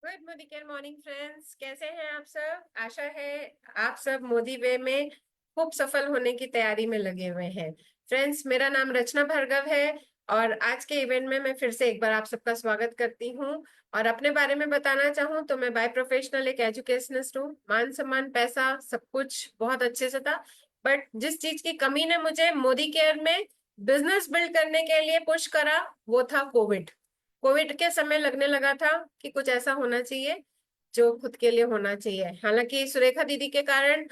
Good Modicare morning friends, कैसे हैं आप सब। आशा है आप सब मोदी वे में खूब सफल होने की तैयारी में लगे हुए हैं। फ्रेंड्स, मेरा नाम रचना भार्गव है और आज के इवेंट में मैं फिर से एक बार आप सबका स्वागत करती हूँ। और अपने बारे में बताना चाहूँ तो मैं बाय प्रोफेशनल एक एजुकेशनिस्ट हूँ। मान सम्मान पैसा सब कुछ बहुत अच्छे से था, बट जिस चीज की कमी ने मुझे मोदी केयर में बिजनेस बिल्ड करने के लिए पुश करा वो था कोविड। कोविड के समय लगने लगा था कि कुछ ऐसा होना चाहिए जो खुद के लिए होना चाहिए। हालांकि सुरेखा दीदी के कारण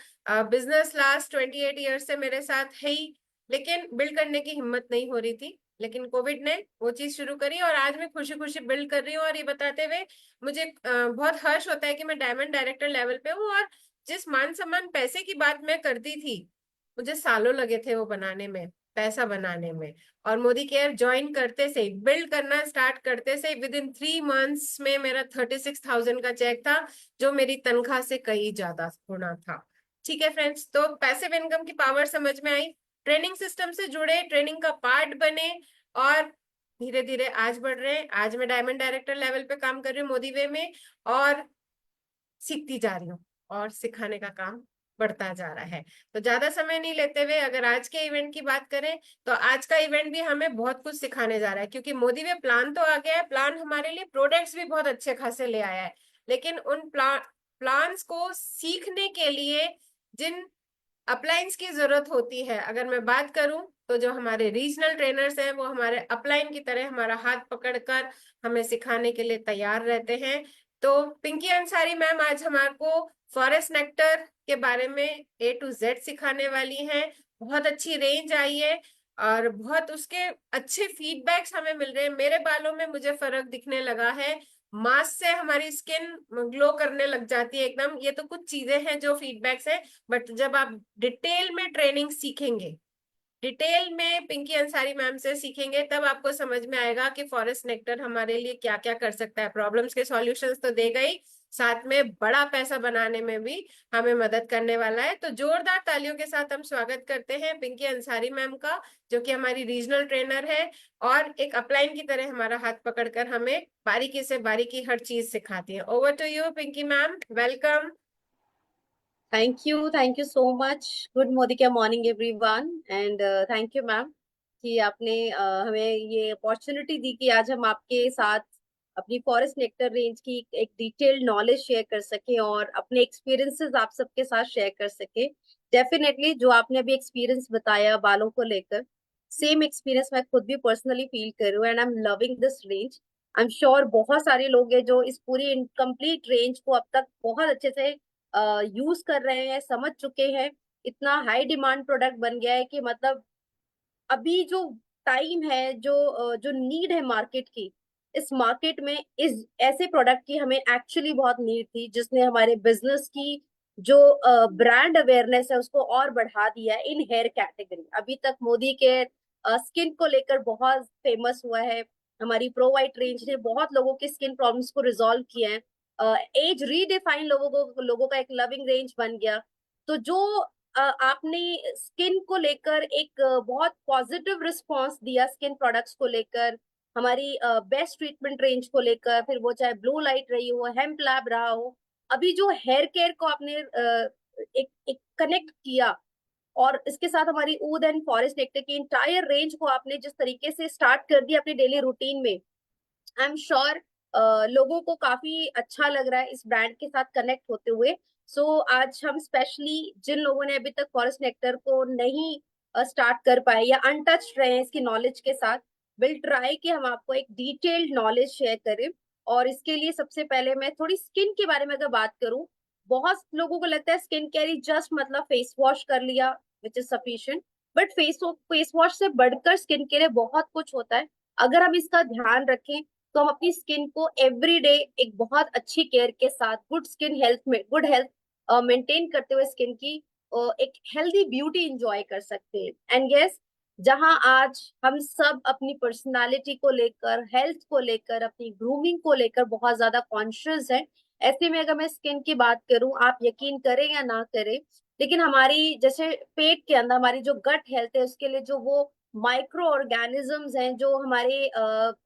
बिजनेस लास्ट 28 ईयर से मेरे साथ है ही, लेकिन बिल्ड करने की हिम्मत नहीं हो रही थी। लेकिन कोविड ने वो चीज शुरू करी और आज मैं खुशी खुशी बिल्ड कर रही हूँ। और ये बताते हुए मुझे बहुत हर्ष होता है कि मैं डायमंड डायरेक्टर लेवल पे हूँ। और जिस मान सम्मान पैसे की बात मैं करती थी, मुझे सालों लगे थे वो बनाने में, पैसा बनाने में। और मोदी केयर ज्वाइन करते से, बिल्ड करना स्टार्ट करते से विद इन 3 मंथ्स में मेरा 36,000 का चेक था, जो मेरी तनख्वाह से कहीं ज्यादा गुना था। ठीक है फ्रेंड्स, तो पैसिव इनकम की पावर समझ में आई। ट्रेनिंग सिस्टम से जुड़े, ट्रेनिंग का पार्ट बने और धीरे धीरे आज बढ़ रहे हैं। आज मैं डायमंड डायरेक्टर लेवल पे काम कर रही हूँ मोदी वे में, और सीखती जा रही हूँ और सिखाने का काम बढ़ता जा रहा है। तो ज्यादा समय नहीं लेते हुए अगर आज के इवेंट की बात करें, तो आज का इवेंट भी हमें बहुत कुछ सिखाने जा रहा है। क्योंकि मोदी वे प्लान तो आ गया है, प्लान हमारे लिए प्रोडक्ट्स भी बहुत अच्छे खासे ले आया है। लेकिन उन प्लान्स को सीखने के लिए जिन अपलाइंस की जरूरत होती है, अगर मैं बात करूं तो जो हमारे रीजनल ट्रेनर्स हैं वो हमारे अपलाइन की तरह हमारा हाथ पकड़कर हमें सिखाने के लिए तैयार रहते हैं। तो पिंकी अंसारी मैम आज हमारे को फॉरेस्ट नेक्टर के बारे में A to Z सिखाने वाली हैं। बहुत अच्छी रेंज आई है और बहुत उसके अच्छे फीडबैक्स हमें मिल रहे हैं। मेरे बालों में मुझे फर्क दिखने लगा है, मास्क से हमारी स्किन ग्लो करने लग जाती है एकदम। ये तो कुछ चीजें हैं जो फीडबैक्स है, बट जब आप डिटेल में ट्रेनिंग सीखेंगे, डिटेल में पिंकी अंसारी मैम से सीखेंगे, तब आपको समझ में आएगा कि फॉरेस्ट नेक्टर हमारे लिए क्या क्या कर सकता है। प्रॉब्लम्स के सॉल्यूशंस तो देगा ही, साथ में बड़ा पैसा बनाने में भी हमें मदद करने वाला है। तो जोरदार तालियों के साथ हम स्वागत करते हैं पिंकी अंसारी मैम का, जो कि हमारी रीजनल ट्रेनर है और एक अपलाइन की तरह हमारा हाथ पकड़कर हमें बारीकी से बारीकी हर चीज सिखाती है। Over to you Pinky ma'am, welcome. Thank you so much. Good morning क्या morning everyone and thank you ma'am कि आपने हमें ये अपॉर्चुनिटी दी कि आज हम आपके साथ अपनी फॉरेस्ट नेक्टर रेंज की एक डिटेल्ड नॉलेज शेयर कर सके और अपने एक्सपीरियंसेस आप सबके साथ शेयर कर सके। डेफिनेटली जो आपने अभी एक्सपीरियंस बताया बालों को लेकर, सेम एक्सपीरियंस मैं खुद भी पर्सनली फील कर रही हूँ and I am loving this range. I am sure बहुत सारे लोग हैं जो इस पूरी इनकम्प्लीट रेंज को अब तक बहुत अच्छे से यूज कर रहे हैं, समझ चुके हैं। इतना हाई डिमांड प्रोडक्ट बन गया है कि मतलब अभी जो टाइम है, जो नीड है मार्केट की, इस मार्केट में इस ऐसे प्रोडक्ट की हमें एक्चुअली बहुत नीड थी, जिसने हमारे बिजनेस की जो ब्रांड अवेयरनेस है उसको और बढ़ा दिया है इन हेयर कैटेगरी। अभी तक मोदी के स्किन को लेकर बहुत फेमस हुआ है। हमारी प्रो वाइट रेंज ने बहुत लोगों की स्किन प्रॉब्लम्स को रिजॉल्व किया है। एज रीडिफाइन लोगों का एक लविंग रेंज बन गया। तो जो आपने स्किन को लेकर एक बहुत पॉजिटिव रिस्पांस दिया, स्किन प्रोडक्ट्स को लेकर, हमारी बेस्ट ट्रीटमेंट रेंज को लेकर, फिर वो चाहे ब्लू लाइट रही हो, हेम्प लैब रहा हो, अभी जो हेयर केयर को आपने एक कनेक्ट किया, और इसके साथ हमारी ऊद एंड फॉरेस्ट नेक्टर की इंटायर रेंज को आपने जिस तरीके से स्टार्ट कर दिया अपनी डेली रूटीन में, आई एम श्योर लोगों को काफी अच्छा लग रहा है इस ब्रांड के साथ कनेक्ट होते हुए। आज हम स्पेशली जिन लोगों ने अभी तक फॉरेस्ट नेक्टर को नहीं स्टार्ट कर पाए या अनटच रहे हैं इसकी नॉलेज के साथ, विल ट्राई कि हम आपको एक डिटेल्ड नॉलेज शेयर करें। और इसके लिए सबसे पहले मैं थोड़ी स्किन के बारे में अगर बात करूं, बहुत लोगों को लगता है स्किन केयर जस्ट मतलब फेस वॉश कर लिया which is sufficient, but face wash से बढ़कर स्किन केयर बहुत कुछ होता है। अगर हम इसका ध्यान रखें तो हम अपनी स्किन को एवरी डे एक बहुत अच्छी केयर के साथ गुड हेल्थ मेंटेन करते हुए स्किन की एक हेल्दी ब्यूटी इंजॉय कर सकते हैं। एंड यस, जहां आज हम सब अपनी पर्सनालिटी को लेकर, हेल्थ को लेकर, अपनी ग्रूमिंग को लेकर बहुत ज्यादा कॉन्शियस है, ऐसे में अगर मैं स्किन की बात करूं, आप यकीन करें या ना करें, लेकिन हमारी जैसे पेट के अंदर हमारी जो गट हेल्थ है, उसके लिए जो वो माइक्रो ऑर्गेनिजम्स हैं जो हमारे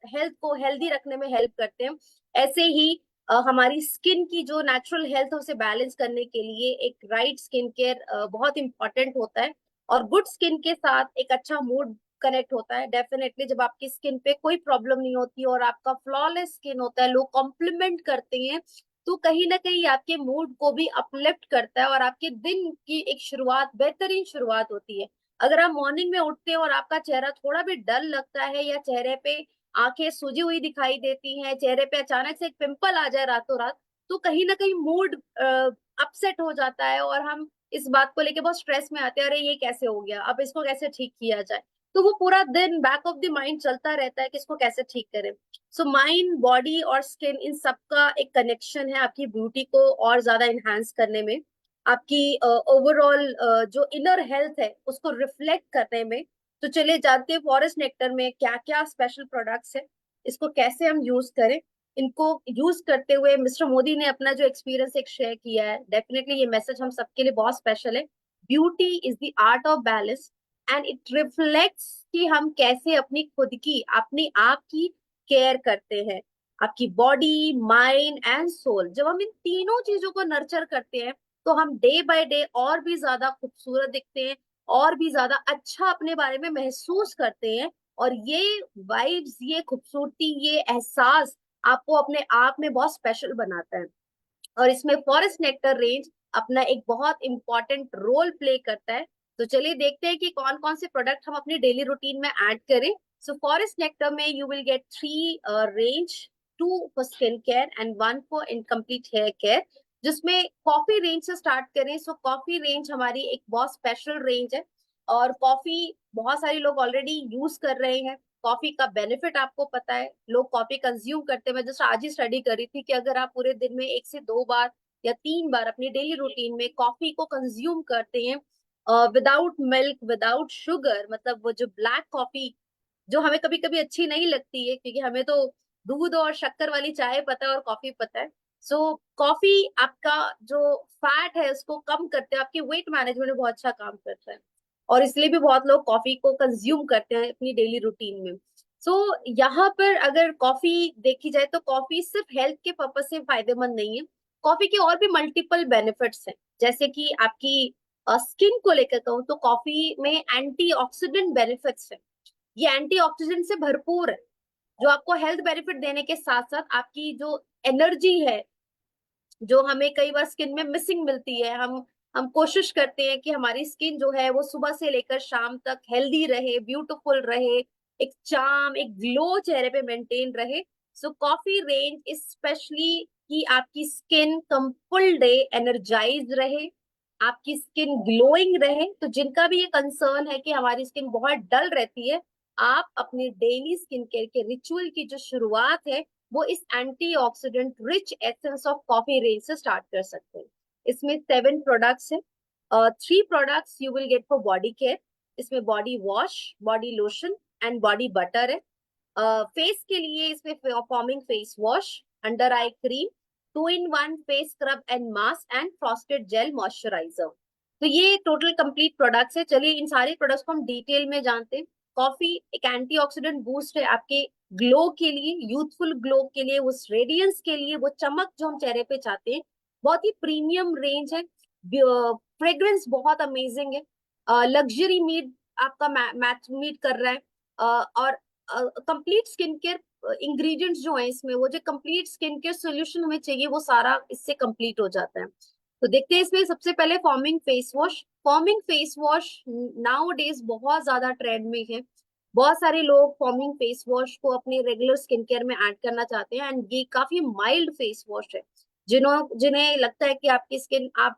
हेल्थ को हेल्दी रखने में हेल्प करते हैं, ऐसे ही हमारी स्किन की जो नेचुरल हेल्थ है उसे बैलेंस करने के लिए एक राइट स्किन केयर बहुत इंपॉर्टेंट होता है। और गुड स्किन के साथ एक अच्छा मूड कनेक्ट होता है। डेफिनेटली जब आपकी स्किन पे कोई प्रॉब्लम नहीं होती और आपका फ्लॉलेस स्किन होता है, लोग कॉम्प्लीमेंट करते हैं, तो कहीं ना कहीं आपके मूड को भी अपलिफ्ट करता है और आपके दिन की एक शुरुआत, बेहतरीन शुरुआत होती है। अगर आप मॉर्निंग में उठते हैं और आपका चेहरा थोड़ा भी डल लगता है, या चेहरे पे आंखें सूजी हुई दिखाई देती हैं, चेहरे पे अचानक से एक पिंपल आ जाए रातों रात, तो कहीं ना कहीं मूड अपसेट हो जाता है और हम इस बात को लेके बहुत स्ट्रेस में आते हैं, अरे ये कैसे हो गया, अब इसको कैसे ठीक किया जाए। तो वो पूरा दिन बैक ऑफ द माइंड चलता रहता है कि इसको कैसे ठीक करें। सो माइंड, बॉडी और स्किन, इन सबका एक कनेक्शन है आपकी ब्यूटी को और ज्यादा इनहांस करने में, आपकी ओवरऑल जो इनर हेल्थ है उसको रिफ्लेक्ट करने में। तो चलिए जानते हैं फॉरेस्ट नेक्टर में क्या क्या स्पेशल प्रोडक्ट्स है, इसको कैसे हम यूज करें। इनको यूज करते हुए मिस्टर मोदी ने अपना जो एक्सपीरियंस एक शेयर किया है, डेफिनेटली ये मैसेज हम सबके लिए बहुत स्पेशल है। Beauty is the art of balance and it reflects कि हम कैसे अपनी खुद की, अपनी आप की केयर करते हैं। आपकी बॉडी, माइंड एंड सोल, जब हम इन तीनों चीजों को नर्चर करते हैं तो हम डे बाय डे और भी ज्यादा खूबसूरत दिखते हैं, और भी ज्यादा अच्छा अपने बारे में महसूस करते हैं। और ये वाइब्स, ये खूबसूरती, ये एहसास आपको अपने आप में बहुत स्पेशल बनाता है। और इसमें फॉरेस्ट नेक्टर रेंज अपना एक बहुत इंपॉर्टेंट रोल प्ले करता है। तो चलिए देखते हैं कि कौन कौन से प्रोडक्ट हम अपनी डेली रूटीन में ऐड करें। सो फॉरेस्ट नेक्टर में you will get three range, two for skin care and one for incomplete hair care, जिसमें कॉफी रेंज से स्टार्ट करें। सो कॉफी रेंज हमारी एक बहुत स्पेशल रेंज है, और कॉफी बहुत सारे लोग ऑलरेडी यूज कर रहे हैं। कॉफी का बेनिफिट आपको पता है, लोग कॉफी कंज्यूम करते हैं। मैं जस्ट आज ही स्टडी करी थी कि अगर आप पूरे दिन में 1 से 2 बार या 3 बार अपनी डेली रूटीन में कॉफी को कंज्यूम करते हैं विदाउट मिल्क, विदाउट शुगर, मतलब वो जो ब्लैक कॉफी जो हमें कभी कभी अच्छी नहीं लगती है, क्योंकि हमें तो दूध और शक्कर वाली चाय पता है और कॉफी पता है। सो कॉफी आपका जो फैट है उसको कम करते हैं, आपकी वेट मैनेजमेंट में बहुत अच्छा काम करता है, और इसलिए भी बहुत लोग कॉफी को कंज्यूम करते हैं अपनी डेली रूटीन में। सो यहाँ पर अगर कॉफी देखी जाए तो कॉफी सिर्फ हेल्थ के पर्पज से फायदेमंद नहीं है। कॉफी के और भी मल्टीपल बेनिफिट्स हैं, जैसे कि आपकी स्किन को लेकर कहूँ तो कॉफी में एंटीऑक्सीडेंट बेनिफिट्स है। ये एंटीऑक्सीडेंट से भरपूर है, जो आपको हेल्थ बेनिफिट देने के साथ साथ आपकी जो एनर्जी है, जो हमें कई बार स्किन में मिसिंग मिलती है, हम कोशिश करते हैं कि हमारी स्किन जो है वो सुबह से लेकर शाम तक हेल्दी रहे, ब्यूटीफुल रहे, एक चार्म, एक ग्लो चेहरे पे मेंटेन रहे। सो कॉफी रेंज इज स्पेशली कि आपकी स्किन कम फुल डे एनर्जाइज रहे, आपकी स्किन ग्लोइंग रहे। तो जिनका भी ये कंसर्न है कि हमारी स्किन बहुत डल रहती है, आप अपने डेली स्किन केयर के रिचुअल की जो शुरुआत है वो इस antioxidant rich essence of coffee range से स्टार्ट कर सकते हैं। इसमें 7 प्रोडक्ट्स है। 3 products you will get for body care. इसमें body wash, body lotion and body butter है। फेस के लिए इसमें foaming face wash, under eye cream, 2 in 1 face scrub and mask and frosted gel moisturizer. तो ये total complete products है। चलिए इन सारे प्रोडक्ट्स को हम डिटेल में जानते हैं। कॉफी एक एंटीऑक्सीडेंट बूस्ट है आपके ग्लो के लिए, यूथफुल ग्लो के लिए, उस रेडियंस के लिए, वो चमक जो हम चेहरे पे चाहते हैं। बहुत ही प्रीमियम रेंज है, फ्रेग्रेंस बहुत अमेजिंग है, लग्जरी मीट आपका मैच मीट कर रहा है। और कंप्लीट स्किन केयर इंग्रेडिएंट्स जो है इसमें, वो जो कंप्लीट स्किन केयर सोल्यूशन हमें चाहिए वो सारा इससे कंप्लीट हो जाता है। तो देखते हैं इसमें सबसे पहले forming face wash. Forming face wash now days बहुत ज्यादा ट्रेंड में है। बहुत सारे लोग फॉर्मिंग फेस वॉश को अपने रेगुलर स्किन केयर में ऐड करना चाहते हैं, एंड ये काफी माइल्ड फेस वॉश है। जिन्हें लगता है कि आपकी स्किन, आप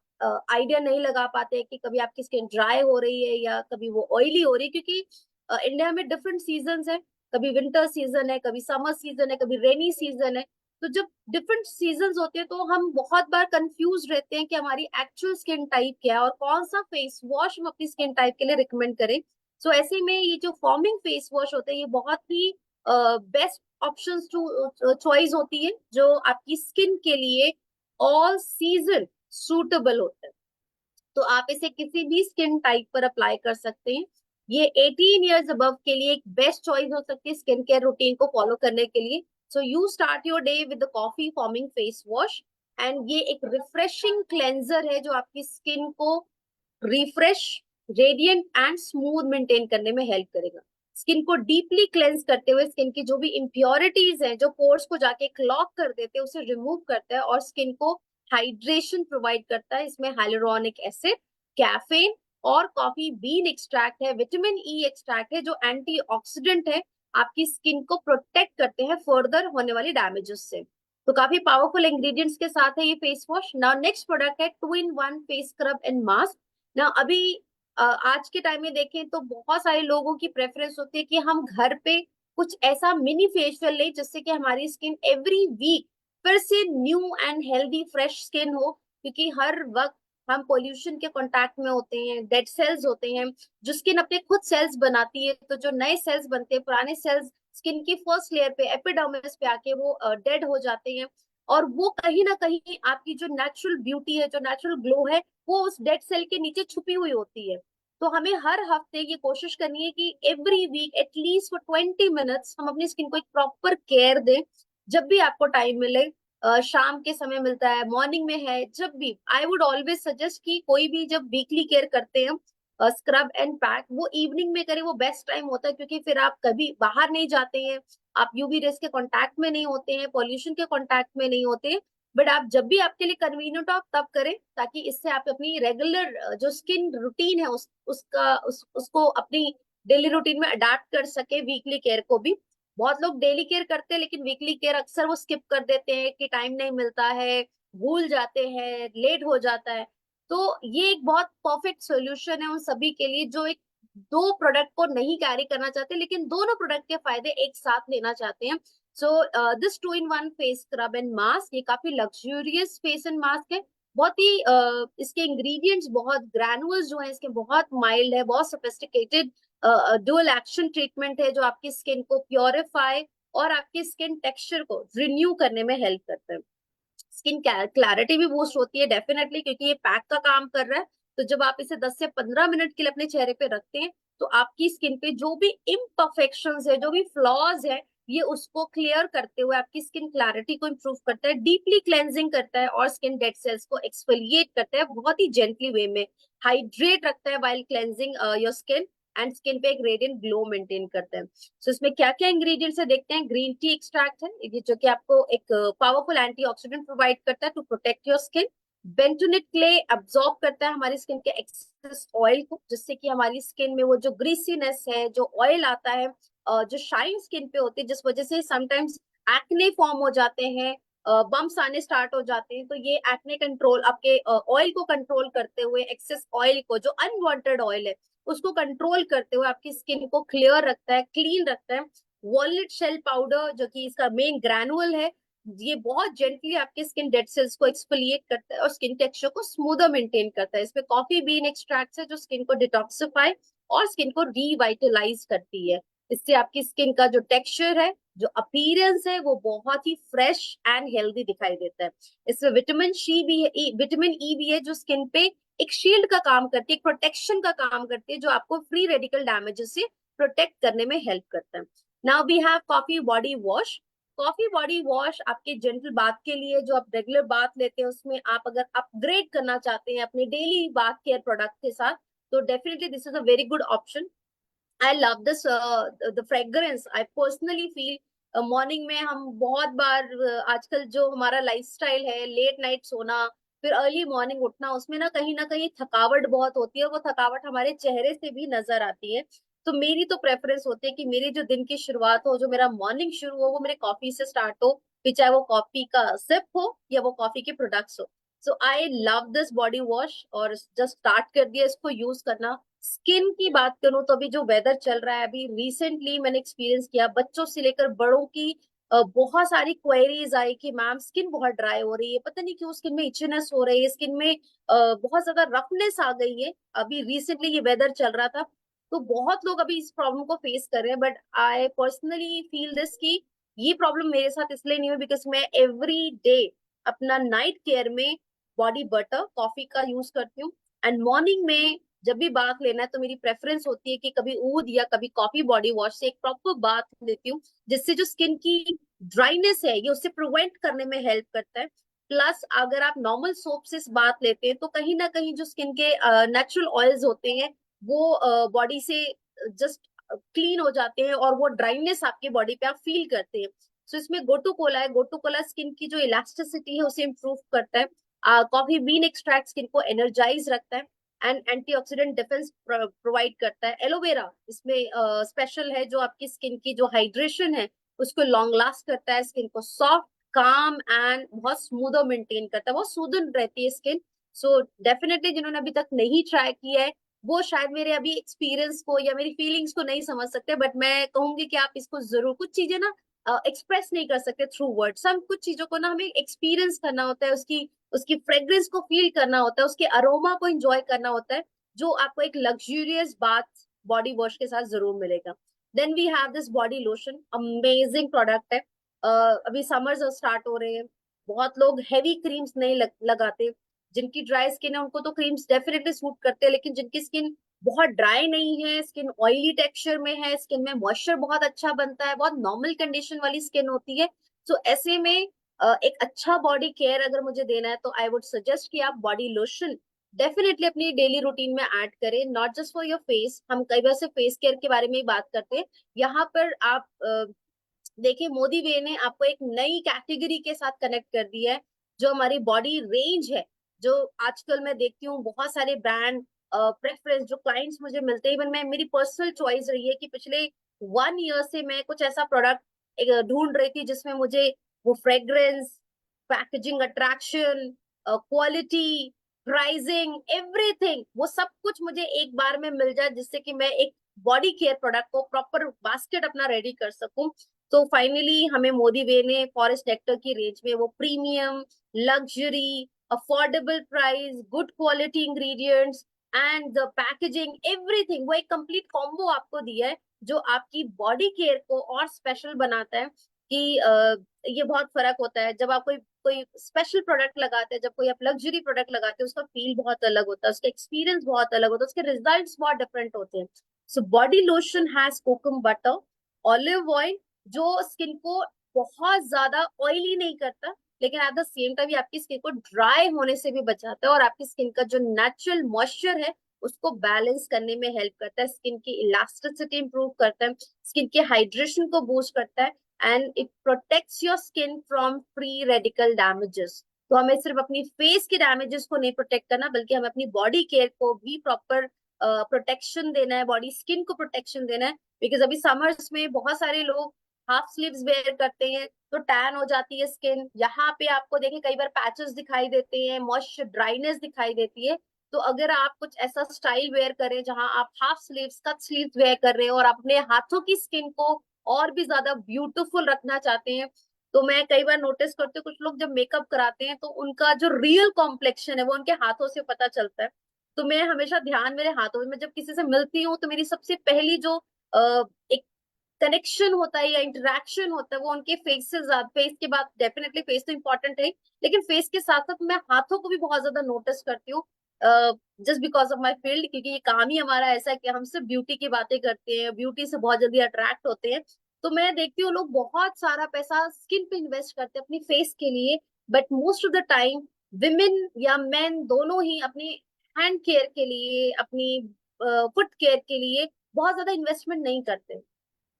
आइडिया नहीं लगा पाते कि कभी आपकी स्किन ड्राई हो रही है या कभी वो ऑयली हो रही है, क्योंकि इंडिया में डिफरेंट सीजन है, कभी विंटर सीजन है, कभी समर सीजन है, कभी रेनी सीजन है। तो जब डिफरेंट सीजन होते हैं तो हम बहुत बार कंफ्यूज रहते हैं कि हमारी एक्चुअल स्किन टाइप क्या है और कौन सा फेस वॉश हम अपनी स्किन टाइप के लिए रिकमेंड करें। सो ऐसे में ये जो फॉर्मिंग फेस वॉश होते हैं ये बहुत ही बेस्ट ऑप्शंस टू चॉइस होती है, जो आपकी स्किन के लिए ऑल सीजन सूटेबल होता है। तो आप इसे किसी भी स्किन टाइप पर अप्लाई कर सकते हैं। ये 18 इयर्स अबव के लिए एक बेस्ट चॉइस हो सकती है स्किन केयर रूटीन को फॉलो करने के लिए। So you start your day with the coffee forming face wash, and ये एक रिफ्रेशिंग क्लेंजर है जो आपकी स्किन को refresh, radiant and smooth maintain करने में हेल्प करेगा। स्किन को डीपली क्लेंस करते हुए स्किन की जो भी इम्प्योरिटीज हैं जो पोर्स को जाके क्लॉग कर देते हैं उसे रिमूव करता है और स्किन को हाइड्रेशन प्रोवाइड करता है। इसमें हाइलुरोनिक एसिड, कैफीन और कॉफी बीन एक्सट्रैक्ट है, विटामिन ई एक्सट्रैक्ट है जो एंटीऑक्सीडेंट है, आपकी स्किन को प्रोटेक्ट करते हैं फर्दर होने वाली डैमेजेस से। तो काफी पावरफुल इंग्रेडिएंट्स के साथ है ये face wash. Now next product है 2 in 1 face scrub and mask. ना अभी आज के टाइम में देखें तो बहुत सारे लोगों की प्रेफरेंस होती है कि हम घर पे कुछ ऐसा मिनी फेशियल लें जिससे कि हमारी स्किन एवरी वीक फिर से new and healthy fresh skin हो, क्योंकि हर वक्त हम पोल्यूशन के कांटेक्ट में होते हैं, डेड सेल्स होते हैं, जो स्किन अपने खुद सेल्स बनाती है, तो जो नए सेल्स बनते हैं पुराने सेल्स स्किन की फर्स्ट लेयर पे एपिडर्मिस पे आके वो डेड हो जाते हैं, और वो कहीं ना कहीं आपकी जो नेचुरल ब्यूटी है, जो नेचुरल ग्लो है, वो उस डेड सेल के नीचे छुपी हुई होती है। तो हमें हर हफ्ते ये कोशिश करनी है कि every week at least for 20 minutes हम अपनी स्किन को एक प्रॉपर केयर दें। जब भी आपको टाइम मिले, शाम के समय मिलता है, मॉर्निंग में है, जब भी, आई वुड ऑलवेज सजेस्ट कि कोई भी जब वीकली केयर करते हैं स्क्रब एंड पैक, वो इवनिंग में करें, वो बेस्ट टाइम होता है, क्योंकि फिर आप कभी बाहर नहीं जाते हैं, आप यूवी रेस के कांटेक्ट में नहीं होते हैं, पॉल्यूशन के कांटेक्ट में नहीं होते हैं। बट आप जब भी आपके लिए कन्वीनियंट हो आप तब करें, ताकि इससे आप अपनी रेगुलर जो स्किन रूटीन है उसको अपनी डेली रूटीन में अडाप्ट कर सके, वीकली केयर को भी। बहुत लोग डेली केयर करते हैं लेकिन वीकली केयर अक्सर वो स्किप कर देते हैं कि टाइम नहीं मिलता है, भूल जाते हैं, लेट हो जाता है। तो ये एक बहुत परफेक्ट सॉल्यूशन है उन सभी के लिए जो एक दो प्रोडक्ट को नहीं कैरी करना चाहते लेकिन दोनों प्रोडक्ट के फायदे एक साथ लेना चाहते हैं। So this 2 in 1 face scrub and mask, ये काफी लग्जूरियस फेस एंड मास्क है। बहुत ही इसके इंग्रेडिएंट्स, बहुत ग्रैनुअल्स जो है इसके बहुत माइल्ड है, बहुत सोफिस्टिकेटेड डुअल एक्शन ट्रीटमेंट है जो आपकी स्किन को प्योरीफाई और आपकी स्किन टेक्सचर को रिन्यू करने में हेल्प करता है। स्किन क्लैरिटी भी बूस्ट होती है डेफिनेटली, क्योंकि ये पैक का काम कर रहा है। तो जब आप इसे 10 से 15 मिनट के लिए अपने चेहरे पे रखते हैं तो आपकी स्किन पे जो भी इम्परफेक्शंस है, जो भी फ्लॉज है, ये उसको क्लियर करते हुए आपकी स्किन क्लैरिटी को इम्प्रूव करता है, डीपली क्लेंजिंग करता है और स्किन डेड सेल्स को एक्सफोलिएट करता है बहुत ही जेंटली वे में, हाइड्रेट रखता है while cleansing your skin, and skin पे एक रेडियंट ग्लो मेंटेन करता है। सो इसमें क्या क्या इंग्रेडिएंट्स है देखते हैं। ग्रीन टी एक्सट्रैक्ट है ये, जो कि आपको एक पावरफुल एंटीऑक्सीडेंट प्रोवाइड करता है to protect your skin. Bentonite clay absorb करता है हमारी स्किन के एक्सेस ऑयल को, जिससे कि हमारी स्किन में वो जो ग्रीसीनेस है, जो ऑयल आता है, जो शाइन स्किन पे होती है, जिस वजह से समटाइम्स एक्ने फॉर्म हो जाते हैं, बम्प्स आने स्टार्ट हो जाते हैं, तो ये एक्ने कंट्रोल, आपके ऑयल को कंट्रोल करते हुए, एक्सेस ऑयल को, जो अनवांटेड ऑयल है उसको कंट्रोल करते हुए आपकी स्किन को क्लियर रखता है, क्लीन रखता है। वॉलनट शेल पाउडर जो कि इसका मेन ग्रैनुअल है, ये बहुत जेंटली आपके स्किन डेड सेल्स को एक्सफोलिएट करता है और स्किन टेक्सचर को स्मूदर मेंटेन करता है। इसमें कॉफी बीन एक्सट्रैक्ट है जो स्किन को डिटॉक्सिफाई और स्किन को रिवाइटलाइज करती है। इससे आपकी स्किन का जो टेक्सचर है, जो अपीयरेंस है, वो बहुत ही फ्रेश एंड हेल्दी दिखाई देता है। इसमें विटामिन सी भी है, विटामिन ई भी है, जो स्किन पे एक शील्ड का काम करती है, एक प्रोटेक्शन का काम करती है, जो आपको फ्री रेडिकल डैमेजेस से प्रोटेक्ट करने में हेल्प करता है। Now we have coffee body wash. Coffee body wash आपके जेंटल बाथ के लिए, जो आप रेगुलर बाथ लेते हैं उसमें आप अगर अपग्रेड करना चाहते हैं अपने डेली बाथ केयर प्रोडक्ट के साथ, तो definitely this is a very good option. I love this the fragrance. I personally feel morning में हम बहुत बार आजकल जो हमारा लाइफस्टाइल है, लेट नाइट सोना फिर अर्ली मॉर्निंग उठना, उसमें ना कहीं थकावट बहुत होती है, वो थकावट हमारे चेहरे से भी नजर आती है। तो मेरी तो प्रेफरेंस होती है कि मेरी जो दिन की शुरुआत हो, जो मेरा मॉर्निंग शुरू हो, वो मेरे कॉफी से स्टार्ट हो, फिर चाहे वो कॉफी का सिप हो या वो कॉफी के प्रोडक्ट्स हो। So I love this body wash और जस्ट स्टार्ट कर दिया इसको यूज करना। स्किन की बात करूं तो अभी जो वेदर चल रहा है, अभी रिसेंटली मैंने एक्सपीरियंस किया, बच्चों से लेकर बड़ों की बहुत सारी क्वेरीज आई कि मैम स्किन बहुत ड्राई हो रही है, पता नहीं क्यों स्किन में इचनेस हो रही है, स्किन में बहुत ज्यादा रफनेस आ गई है। अभी रिसेंटली ये वेदर चल रहा था तो बहुत लोग अभी इस प्रॉब्लम को फेस कर रहे हैं, but I personally feel this कि ये प्रॉब्लम मेरे साथ इसलिए नहीं हुई बिकॉज मैं एवरी डे अपना नाइट केयर में बॉडी बटर कॉफी का यूज करती हूँ, एंड मॉर्निंग में जब भी बाथ लेना है तो मेरी प्रेफरेंस होती है कि कभी ऊद या कभी कॉफी बॉडी वॉश से एक प्रॉपर बाथ लेती हूँ, जिससे जो स्किन की ड्राइनेस है ये उससे प्रिवेंट करने में हेल्प करता है। प्लस अगर आप नॉर्मल सोप से बात लेते हैं तो कहीं ना कहीं जो स्किन के नेचुरल ऑयल्स होते हैं वो बॉडी से जस्ट क्लीन हो जाते हैं और वो ड्राइनेस आपके बॉडी पे आप फील करते हैं। सो इसमें गोटू कोला है, गोटू कोला स्किन की जो इलास्टिसिटी है उसे इम्प्रूव करता है। कॉफी बीन एक्सट्रैक्ट स्किन को एनर्जाइज रखता है एंड एंटीऑक्सीडेंट डिफेंस प्रोवाइड करता है। एलोवेरा इसमें स्पेशल है जो आपकी स्किन की जो हाइड्रेशन है उसको लॉन्ग लास्ट करता है, स्किन को सॉफ्ट काम एंड बहुत स्मूथ और मेंटेन करता है, बहुत सूदन रहती है स्किन। सो डेफिनेटली जिन्होंने अभी तक नहीं ट्राई किया है वो शायद मेरे अभी एक्सपीरियंस को या मेरी फीलिंग्स को नहीं समझ सकते, बट मैं कहूंगी कि आप इसको जरूर, कुछ चीजें ना एक्सप्रेस नहीं कर सकते थ्रू वर्ड्स, हम कुछ चीजों को ना हमें एक्सपीरियंस करना होता है, उसकी उसकी फ्रेग्रेंस को फील करना होता है, उसके अरोमा को एंजॉय करना होता है, जो आपको एक लग्जूरियस बाथ बॉडी वॉश के साथ जरूर मिलेगा। Then we have this body lotion, amazing product है। अभी समर्स स्टार्ट हो रहे हैं, बहुत लोग हैवी क्रीम्स नहीं लगाते, जिनकी ड्राई स्किन है उनको तो क्रीम्स डेफिनेटली सूट करते हैं, लेकिन जिनकी स्किन बहुत ड्राई नहीं है, स्किन ऑयली टेक्सचर में है, स्किन में मॉइस्चर बहुत अच्छा बनता है, बहुत नॉर्मल कंडीशन वाली स्किन होती है, तो ऐसे में एक अच्छा बॉडी केयर अगर मुझे देना है तो आई वुड सजेस्ट कि आप बॉडी लोशन डेफिनेटली अपनी डेली रूटीन में ऐड करें, not just for your face. हम कई बार से फेस केयर के बारे में ही बात करते हैं, यहाँ पर आप देखिए मोदी वे ने आपको एक नई कैटेगरी के साथ कनेक्ट कर दिया है, जो हमारी बॉडी रेंज है, जो आजकल मैं देखती हूँ बहुत सारे ब्रांड प्रेफरेंस जो क्लाइंट्स मुझे मिलते हैं, इवन मैं मेरी पर्सनल चॉइस रही है कि पिछले 1 ईयर से मैं कुछ ऐसा प्रोडक्ट ढूंढ रही थी जिसमें मुझे वो fragrance, packaging attraction, quality, pricing, everything, वो सब कुछ मुझे एक बार में मिल जाए, जिससे कि मैं एक बॉडी केयर प्रोडक्ट को प्रॉपर बास्केट अपना रेडी कर सकूं। तो फाइनली हमें मोदी वे ने फॉरेस्ट नेक्टर की रेंज में वो premium, luxury, affordable price, good quality ingredients and the packaging, everything, वो एक कंप्लीट कॉम्बो आपको दिया है, जो आपकी बॉडी केयर को और स्पेशल बनाता है। कि ये बहुत फर्क होता है जब आप कोई कोई स्पेशल प्रोडक्ट लगाते हैं, जब कोई आप लग्जरी प्रोडक्ट लगाते हैं, उसका फील बहुत अलग होता है, उसका एक्सपीरियंस बहुत अलग होता है, उसके रिजल्ट्स बहुत डिफरेंट होते हैं। So body lotion has kokum butter, olive oil, जो स्किन को बहुत ज्यादा ऑयली नहीं करता, लेकिन एट द सेम टाइम आपकी स्किन को ड्राई होने से भी बचाता है और आपकी स्किन का जो नेचुरल मॉइस्चर है उसको बैलेंस करने में हेल्प करता है, स्किन की इलास्टिसिटी इंप्रूव करता है, स्किन के हाइड्रेशन को बूस्ट करता है and it protects your skin from free radical damages. तो हमें सिर्फ अपनी फेस के डैमेजेस को नहीं प्रोटेक्ट करना, बल्कि हमें अपनी बॉडी केयर को भी प्रॉपर प्रोटेक्शन देना है, बॉडी स्किन को प्रोटेक्शन देना है। बिकॉज अभी समर्स में बहुत सारे लोग हाफ स्लीव्स वेयर करते हैं तो टैन हो जाती है स्किन, यहाँ पे आपको देखें कई बार पैचेस दिखाई देते हैं, मॉइस्चर ड्राइनेस दिखाई देती है। तो अगर आप कुछ ऐसा स्टाइल वेयर करें जहां आप half sleeves, cut sleeves wear कर रहे हैं और अपने हाथों की स्किन को और भी ज्यादा ब्यूटीफुल रखना चाहते हैं, तो मैं कई बार नोटिस करती हूँ कुछ लोग जब मेकअप कराते हैं तो उनका जो रियल कॉम्प्लेक्शन है वो उनके हाथों से पता चलता है। तो मैं हमेशा ध्यान मेरे हाथों में, मैं जब किसी से मिलती हूँ तो मेरी सबसे पहली जो एक कनेक्शन होता है या इंटरेक्शन होता है वो उनके फेस से ज्यादा, फेस के बाद डेफिनेटली फेस तो इंपॉर्टेंट है, लेकिन फेस के साथ साथ मैं हाथों को भी बहुत ज्यादा नोटिस करती हूँ, just because of my field, क्योंकि ये काम ही हमारा ऐसा है कि हम सिर्फ ब्यूटी की बातें करते हैं, ब्यूटी से बहुत जल्दी अट्रैक्ट होते हैं। तो मैं देखती हूँ लोग बहुत सारा पैसा स्किन पे इन्वेस्ट करते हैं अपनी फेस के लिए, but most of the time women या मेन दोनों ही अपनी हैंड केयर के लिए, अपनी फुट केयर के लिए बहुत ज्यादा इन्वेस्टमेंट नहीं करते।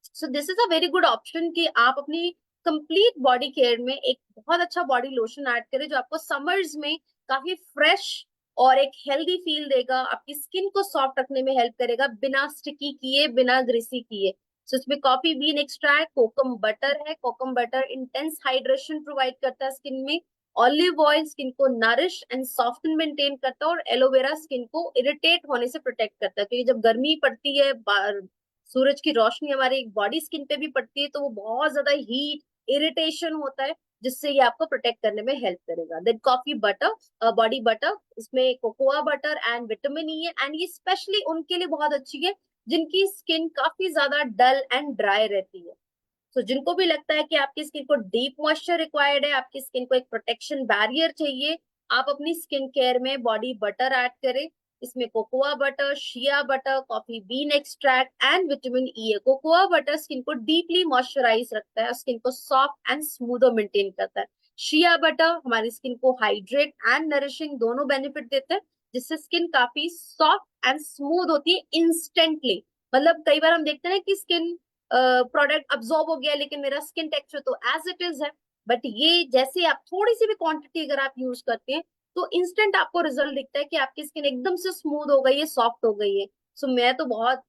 So this is a very good option कि आप अपनी कंप्लीट बॉडी केयर में एक बहुत अच्छा बॉडी लोशन ऐड करें, जो आपको समर्स में काफी फ्रेश और एक हेल्दी फील देगा, आपकी स्किन को सॉफ्ट रखने में हेल्प करेगा, बिना स्टिकी किए, बिना ग्रीसी किए। सो इसमें कॉफी बीन एक्सट्रैक्ट, कोकम बटर है, कोकम बटर इंटेंस हाइड्रेशन प्रोवाइड करता है स्किन में, ऑलिव ऑयल स्किन को नरिश एंड सॉफ्टन मेंटेन करता है, और एलोवेरा स्किन को इरिटेट होने से प्रोटेक्ट करता है, क्योंकि जब गर्मी पड़ती है, सूरज की रोशनी हमारी बॉडी स्किन पे भी पड़ती है, तो वो बहुत ज्यादा हीट, इरिटेशन होता है, जिससे ये आपको प्रोटेक्ट करने में हेल्प करेगा। Then coffee butter, body butter, इसमें cocoa butter and vitamin E है, एंड ये स्पेशली उनके लिए बहुत अच्छी है जिनकी स्किन काफी ज्यादा डल एंड ड्राई रहती है। तो जिनको भी लगता है कि आपकी स्किन को डीप मॉइस्चर रिक्वायर्ड है, आपकी स्किन को एक प्रोटेक्शन बैरियर चाहिए, आप अपनी स्किन केयर में बॉडी बटर ऐड करें। इसमें cocoa butter, shea butter, coffee bean extract and vitamin E है। कोकोआ बटर स्किन को डीपली मॉइस्चराइज रखता है, स्किन को सॉफ्ट एंड स्मूदर मेंटेन करता है। शिया बटर हमारी स्किन को हाइड्रेट एंड नरिशिंग दोनों बेनिफिट देते हैं, जिससे स्किन काफी सॉफ्ट एंड स्मूथ होती है इंस्टेंटली। मतलब कई बार हम देखते हैं कि स्किन प्रोडक्ट अब्सॉर्ब हो गया लेकिन मेरा स्किन टेक्सचर तो एज इट इज है। बट ये जैसे आप थोड़ी सी भी क्वांटिटी अगर आप यूज करते हैं तो इंस्टेंट आपको रिजल्ट दिखता है कि आपकी स्किन एकदम से स्मूथ हो गई है, सॉफ्ट हो गई है। सो मैं तो बहुत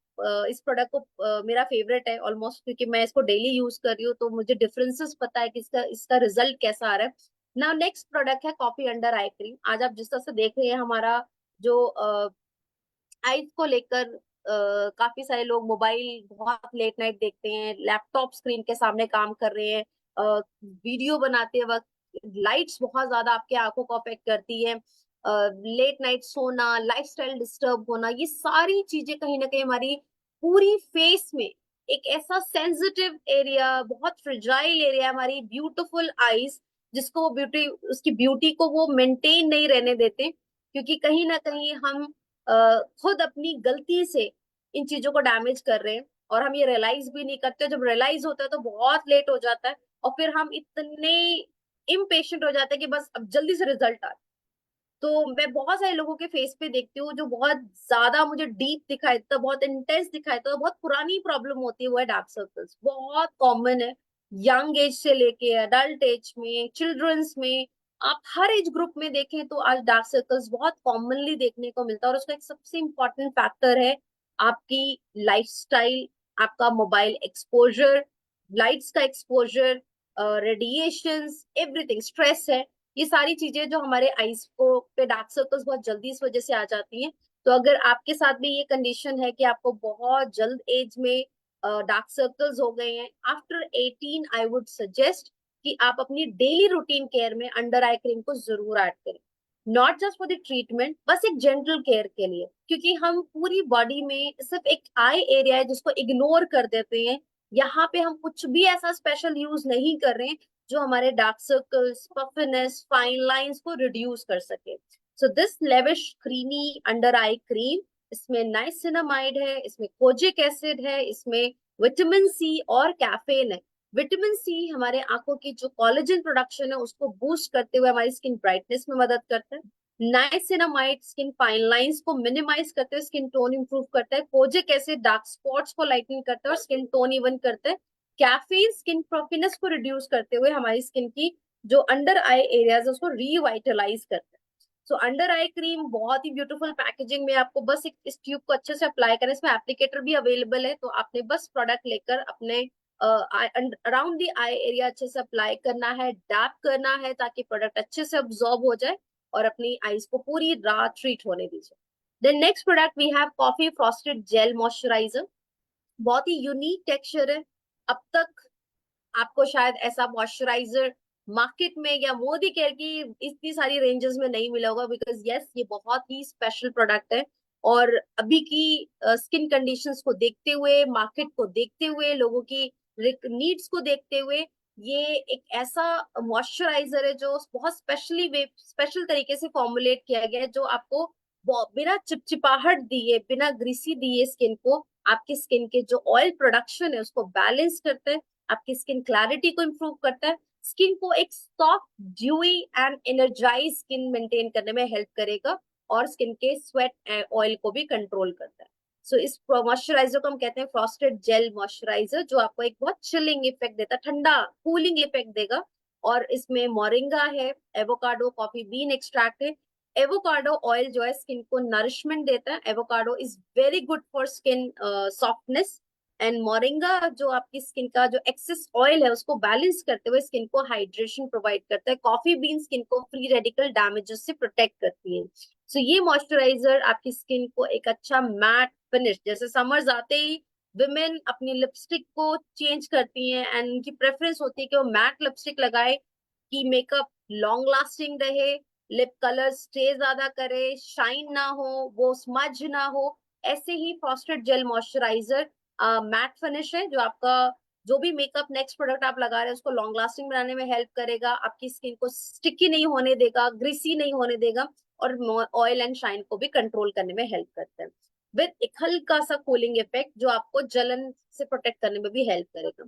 इस प्रोडक्ट को मेरा फेवरेट है ऑलमोस्ट, क्योंकि मैं इसको डेली यूज कर रही हूँ तो मुझे डिफरेंसेस पता है कि इसका इसका रिजल्ट कैसा आ रहा है। ना नेक्स्ट प्रोडक्ट है कॉफी अंडर आई क्रीम। आज आप जिस तरह से देख रहे हैं हमारा जो आइज को लेकर काफी सारे लोग मोबाइल बहुत लेट नाइट देखते हैं, लैपटॉप स्क्रीन के सामने काम कर रहे हैं, वीडियो बनाते वक्त लाइट्स बहुत ज्यादा आपके आंखों को अफेक्ट करती है, लेट नाइट सोना, लाइफस्टाइल डिस्टर्ब होना, ये सारी चीजें कहीं ना कहीं हमारी पूरी फेस में एक ऐसा सेंसिटिव एरिया, बहुत फ्रिजाइल एरिया, हमारी ब्यूटीफुल आईज जिसको वो ब्यूटी, उसकी ब्यूटी को वो मेंटेन नहीं रहने देते, क्योंकि कहीं ना कहीं हम खुद अपनी गलती से इन चीजों को डैमेज कर रहे हैं और हम ये रियलाइज भी नहीं करते। जब रियलाइज होता है तो बहुत लेट हो जाता है और फिर हम इतने इम्पेशेंट हो जाते हैं कि बस अब जल्दी से रिजल्ट आ। तो मैं बहुत सारे लोगों के फेस पे देखती हूँ जो बहुत ज्यादा मुझे डीप दिखाई देता, बहुत इंटेंस दिखाई देता, बहुत पुरानी प्रॉब्लम होती है, वो है डार्क सर्कल्स। बहुत कॉमन है, यंग एज से लेके अडल्ट एज में, चिल्ड्रंस में, आप हर एज ग्रुप में देखें तो आज डार्क सर्कल्स बहुत कॉमनली देखने को मिलता है। और उसका एक सबसे इम्पोर्टेंट फैक्टर है आपकी लाइफस्टाइल, आपका मोबाइल एक्सपोजर, लाइट्स का एक्सपोजर, रेडिएशंस, एवरीथिंग, स्ट्रेस है। ये सारी चीजें जो हमारे आईज को पे डार्क सर्कल्स बहुत जल्दी इस वजह से आ जाती हैं। तो अगर आपके साथ भी ये कंडीशन है कि आपको बहुत जल्द एज में डार्क सर्कल्स हो गए हैं आफ्टर 18, आई वुड सजेस्ट कि आप अपनी डेली रूटीन केयर में अंडर आई क्रीम को जरूर ऐड करें। Not just for the treatment, बस एक जनरल केयर के लिए, क्योंकि हम पूरी बॉडी में सिर्फ एक आई एरिया है जिसको इग्नोर कर देते हैं। यहाँ पे हम कुछ भी ऐसा स्पेशल यूज नहीं कर रहे हैं जो हमारे dark circles, puffiness, fine lines को रिड्यूस कर सके। So this lavish creamy under eye cream, इसमें नाइसिनामाइड है, इसमें कोजिक एसिड है, इसमें विटामिन सी और कैफेन है। विटामिन सी हमारे आंखों की जो कोलेजन प्रोडक्शन है उसको बूस्ट करते हुए हमारी स्किन ब्राइटनेस में मदद करता है। नाइसिनामाइड स्किन फाइन लाइंस को मिनिमाइज करते हुए स्किन टोन इंप्रूव करता है। कोजिक एसिड डार्क स्पॉट्स को लाइटन करता है और स्किन टोन इवन करता है। कैफीन स्किन फ्लफीनेस को रिड्यूस करते हुए हमारी स्किन की जो अंडर आई एरियाज है उसको रिवाइटलाइज करता है। सो अंडर आई क्रीम बहुत ही ब्यूटीफुल पैकेजिंग में, आपको बस एक इस ट्यूब को अच्छे से अप्लाई करना है। इसमें एप्लीकेटर भी अवेलेबल है, तो आपने बस प्रोडक्ट लेकर अपने अराउंड द आई एरिया अच्छे से अप्लाई करना है, डैप करना है ताकि प्रोडक्ट अच्छे से अब्सॉर्ब हो जाए और अपनी आईज को पूरी रात ट्रीट होने दीजिए। Then next product we have coffee frosted gel moisturiser. बहुत ही यूनिक टेक्सचर है। अब तक आपको शायद ऐसा मॉइस्चराइजर मार्केट में या मोदी केयर की इतनी सारी रेंजेस में नहीं मिला होगा, बिकॉज यस ये बहुत ही स्पेशल प्रोडक्ट है। और अभी की स्किन कंडीशंस को देखते हुए, मार्केट को देखते हुए, लोगों की नीड्स को देखते हुए, ये एक ऐसा मॉइस्चराइजर है जो बहुत स्पेशल तरीके से फॉर्मुलेट किया गया है, जो आपको बिना चिपचिपाहट दिए, बिना ग्रीसी दिए स्किन को, आपकी स्किन के जो ऑयल प्रोडक्शन है उसको बैलेंस करते हैं, आपकी स्किन क्लैरिटी को इम्प्रूव करता है, स्किन को एक soft, dewy and energise skin maintain करने में हेल्प करेगा और स्किन के स्वेट ऑयल को भी कंट्रोल करता है। सो इस मॉइस्चराइजर को हम कहते हैं फ्रॉस्टेड जेल मॉइस्चराइजर, जो आपको एक बहुत चिलिंग इफेक्ट देता है, ठंडा कूलिंग इफेक्ट देगा। और इसमें मोरिंगा है, एवोकाडो, कॉफी बीन एक्सट्रैक्ट है। एवोकाडो ऑयल जो है स्किन को नरिशमेंट देता है। Avocado is very good for skin softness. And moringa जो आपकी स्किन का जो एक्सेस ऑयल है उसको बैलेंस करते हुए स्किन को हाइड्रेशन प्रोवाइड करता है। कॉफी बीन स्किन को फ्री रेडिकल डैमेजेस से प्रोटेक्ट करती है। सो ये मॉइस्चराइजर आपकी स्किन को एक अच्छा मैट फिनिश, जैसे समर्स आते ही विमेन अपनी लिपस्टिक को चेंज करती हैं एंड उनकी प्रेफरेंस होती है कि वो मैट लिपस्टिक लगाए कि मेकअप लॉन्ग लास्टिंग रहे, लिप कलर स्टे ज्यादा करे, शाइन ना हो, वो स्मज ना हो। ऐसे ही frosted gel moisturizer matte finish है जो आपका जो भी मेकअप नेक्स्ट प्रोडक्ट आप लगा रहे हैं उसको लॉन्ग लास्टिंग बनाने में हेल्प करेगा, आपकी स्किन को स्टिकी नहीं होने देगा, ग्रीसी नहीं होने देगा। और ऑयल एंड शाइन को भी कंट्रोल करने में हेल्प करता है, विद एक हल्का सा कूलिंग इफेक्ट जो आपको जलन से प्रोटेक्ट करने में भी हेल्प करेगा।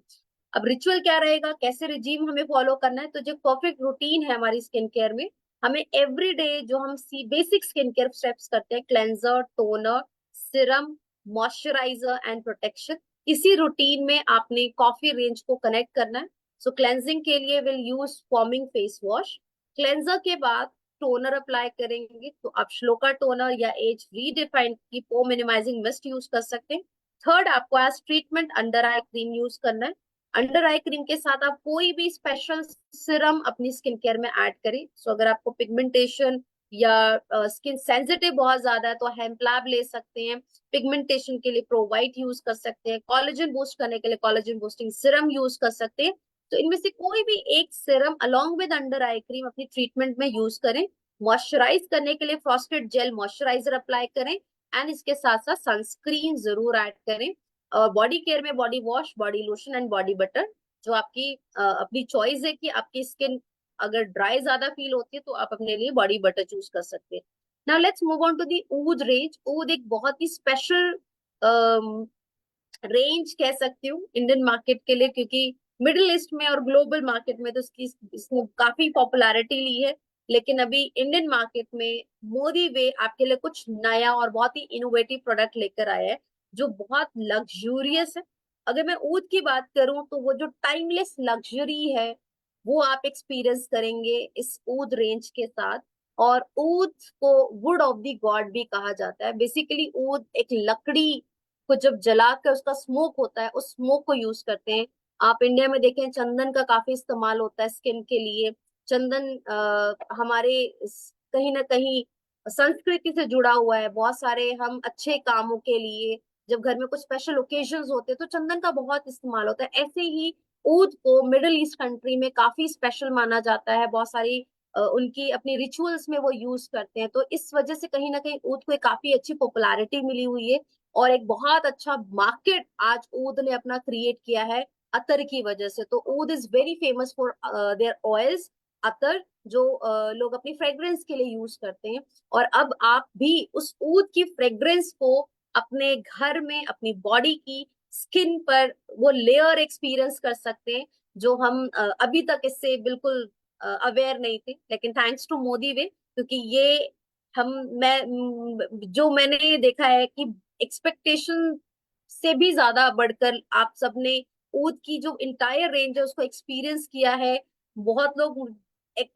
अब रिचुअल क्या रहेगा, कैसे रिजीम हमें फॉलो करना है, तो जो परफेक्ट रूटीन है हमारी स्किन केयर में, हमें एवरी डे जो हम बेसिक स्किन केयर स्टेप्स करते हैं, cleanser, toner, Siram, moisturiser and protection, इसी रूटीन में आपने कॉफी रेंज को कनेक्ट करना है। सो क्लेंजिंग के लिए will use forming face wash, cleanser के बाद टोनर अप्लाई करेंगे, तो आप श्लोका टोनर या एज रीडिफाइंड की पोर मिनिमाइजिंग मिस्ट यूज कर सकते हैं। थर्ड, आपको age treatment under eye cream use करना है। अंडर आई क्रीम के साथ आप कोई भी स्पेशल सिरम अपनी स्किन केयर में ऐड करें। सो अगर आपको पिगमेंटेशन या स्किन सेंसिटिव बहुत ज्यादा है तो हेम्पलैब ले सकते हैं, पिगमेंटेशन के लिए प्रोवाइट यूज कर सकते हैं, कॉलेजन बूस्ट करने के लिए कॉलेजन बूस्टिंग सिरम यूज कर सकते हैं। तो इनमें से कोई भी एक Siram along with under eye cream अपनी ट्रीटमेंट में यूज करें। मॉइस्चराइज करने के लिए फ्रॉस्टेड जेल मॉइस्चराइजर अप्लाई करें, एंड इसके साथ साथ सनस्क्रीन जरूर ऐड करें। बॉडी केयर में body wash, body lotion and body butter, जो आपकी अपनी चॉइस है कि आपकी स्किन अगर ड्राई ज्यादा फील होती है तो आप अपने लिए बॉडी बटर चूज कर सकते हैं। Now let's move on to the oud range. Oud एक बहुत ही स्पेशल रेंज कह सकती हूँ इंडियन मार्केट के लिए, क्योंकि मिडिल ईस्ट में और ग्लोबल मार्केट में तो इसने काफी पॉपुलैरिटी ली है, लेकिन अभी इंडियन मार्केट में मोदी वे आपके लिए कुछ नया और बहुत ही इनोवेटिव प्रोडक्ट लेकर आया है जो बहुत लग्जूरियस है। अगर मैं ऊद की बात करूं तो वो जो टाइमलेस लग्जरी है वो आप एक्सपीरियंस करेंगे इस ऊद रेंज के साथ। और ऊद को वुड ऑफ द गॉड भी कहा जाता है। बेसिकली ऊद एक लकड़ी को जब जलाकर उसका स्मोक होता है, उस स्मोक को यूज करते हैं। आप इंडिया में देखें, चंदन का काफी इस्तेमाल होता है स्किन के लिए। चंदन हमारे कहीं ना कहीं संस्कृति से जुड़ा हुआ है। बहुत सारे हम अच्छे कामों के लिए, जब घर में कुछ स्पेशल ओकेजन्स होते हैं तो चंदन का बहुत इस्तेमाल होता है। ऐसे ही ऊद को मिडिल ईस्ट कंट्री में काफी स्पेशल माना जाता है। बहुत सारी उनकी अपनी रिचुअल्स में वो यूज करते हैं, तो इस वजह से कहीं ना कहीं ऊद को एक काफी अच्छी पॉपुलैरिटी मिली हुई है और एक बहुत अच्छा मार्केट आज ऊद ने अपना क्रिएट किया है अतर की वजह से। तो oud is very famous for their oils, अतर, जो लोग अपनी फ्रेग्रेंस के लिए यूज करते हैं। और अब आप भी उस ऊद की फ्रेग्रेंस को अपने घर में अपनी बॉडी की स्किन पर वो लेयर एक्सपीरियंस कर सकते हैं, जो हम अभी तक इससे बिल्कुल अवेयर नहीं थे। लेकिन थैंक्स टू मोदी वे, क्योंकि ये हम जो मैंने देखा है कि एक्सपेक्टेशन से भी ज्यादा बढ़कर आप सबने ऊद की जो इंटायर रेंज है उसको एक्सपीरियंस किया है। बहुत लोग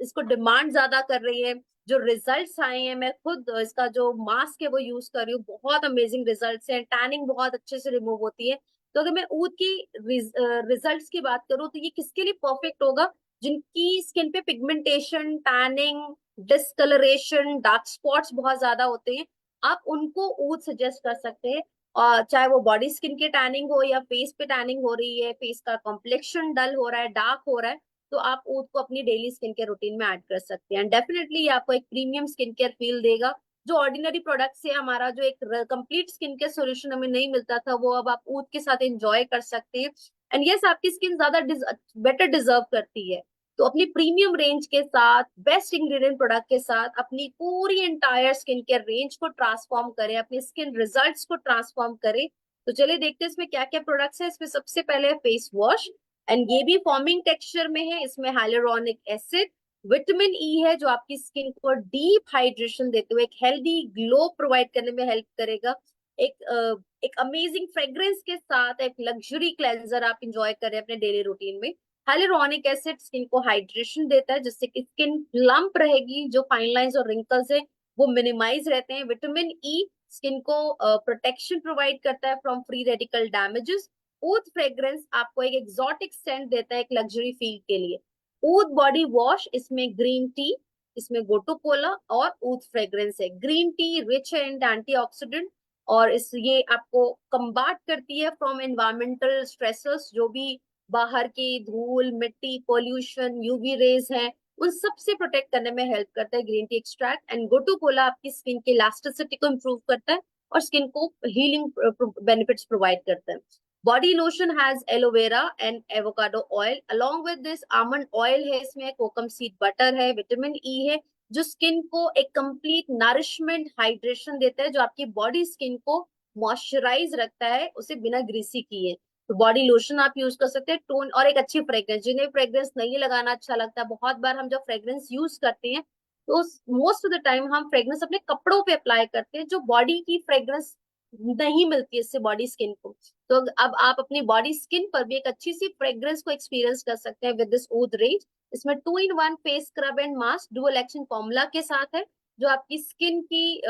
इसको डिमांड ज्यादा कर रही है। जो रिजल्ट्स आए हैं, मैं खुद इसका जो मास्क है वो यूज कर रही हूँ, बहुत अमेजिंग रिजल्ट्स हैं। टैनिंग बहुत अच्छे से रिमूव होती है। तो अगर मैं ऊद की रिजल्ट्स की बात करूँ तो ये किसके लिए परफेक्ट होगा, जिनकी स्किन पे pigmentation, tanning, discolouration, dark spots बहुत ज्यादा होते हैं। आप उनको ऊद सजेस्ट कर सकते हैं। और चाहे वो बॉडी स्किन की टैनिंग हो या फेस पे टैनिंग हो रही है, फेस का कॉम्प्लेक्शन डल हो रहा है, डार्क हो रहा है, तो आप ऊद को अपनी डेली स्किन केयर रूटीन में ऐड कर सकते हैं। डेफिनेटली आपको एक प्रीमियम स्किन केयर फील देगा। जो ऑर्डिनरी प्रोडक्ट से हमारा जो एक कंप्लीट स्किन केयर सोल्यूशन हमें नहीं मिलता था, वो अब आप ऊद के साथ एंजॉय कर सकते हैं। एंड यस, आपकी स्किन ज्यादा बेटर डिजर्व करती है। तो अपनी प्रीमियम रेंज के साथ, बेस्ट इंग्रेडिएंट प्रोडक्ट के साथ अपनी पूरी एंटायर स्किन केयर रेंज को ट्रांसफॉर्म करें, अपने स्किन रिजल्ट्स को ट्रांसफॉर्म करें। तो चलिए देखते हैं इसमें क्या क्या प्रोडक्ट्स है। इसमें सबसे पहले फेस वॉश, एंड ये भी फॉर्मिंग टेक्सचर में है। इसमें हाइलुरोनिक एसिड, विटामिन ई है जो आपकी स्किन को डीप हाइड्रेशन देते हुए एक हेल्दी ग्लो प्रोवाइड करने में हेल्प करेगा। एक अमेजिंग फ्रेग्रेंस के साथ एक लग्जरी क्लेंजर आप इंजॉय करें अपने डेली रूटीन में। हाइलुरोनिक एसिड स्किन को हाइड्रेशन देता है, जिससे कि स्किन प्लम्प रहेगी, जो फाइन लाइंस और रिंकल्स है वो मिनिमाइज रहते हैं। विटामिन ई स्किन को प्रोटेक्शन प्रोवाइड करता है from free radical damages. Oud fragrance आपको एक एक्सोटिक सेंट देता है एक लग्जरी फील के लिए। ऊद बॉडी वॉश, इसमें ग्रीन टी, इसमें गोटू कोला और ऊद फ्रेग्रेंस है। Green tea rich and antioxidant, और इस ये आपको कम्बाट करती है फ्रॉम एनवायरमेंटल स्ट्रेसर्स, जो भी बाहर की धूल, मिट्टी, पोल्यूशन, यूवी रेज है, उन सब से प्रोटेक्ट करने में हेल्प करता है green tea extract. And gotu Cola आपकी स्किन की इलास्टिसिटी को इम्प्रूव करता है और स्किन को हीलिंग बेनिफिट्स प्रोवाइड करता है। Body lotion has aloe vera and avocado oil, along with this almond oil है, इसमें कोकम सीड बटर है, विटामिन ई है, जो स्किन को एक कंप्लीट नरिशमेंट हाइड्रेशन देता है, जो आपकी बॉडी स्किन को मॉइस्चराइज रखता है उसे बिना ग्रीसी किए। तो बॉडी लोशन आप यूज कर सकते हैं, टोन और एक अच्छी फ्रेग्रेंस। जिन्हें फ्रेग्रेंस नहीं लगाना अच्छा लगता, बहुत बार हम जब फ्रेग्रेंस यूज करते हैं तो मोस्ट ऑफ द टाइम हम फ्रेग्रेंस अपने कपड़ों पे अप्लाई करते हैं, जो बॉडी की फ्रेग्रेंस नहीं मिलती है इससे बॉडी स्किन को। तो अब आप अपनी बॉडी स्किन पर भी एक अच्छी सी फ्रेग्रेंस को एक्सपीरियंस कर सकते हैं विद दिस ऊद रेंज। इसमें 2 in 1 face scrub and mask dual action formula के साथ है, जो आपकी स्किन की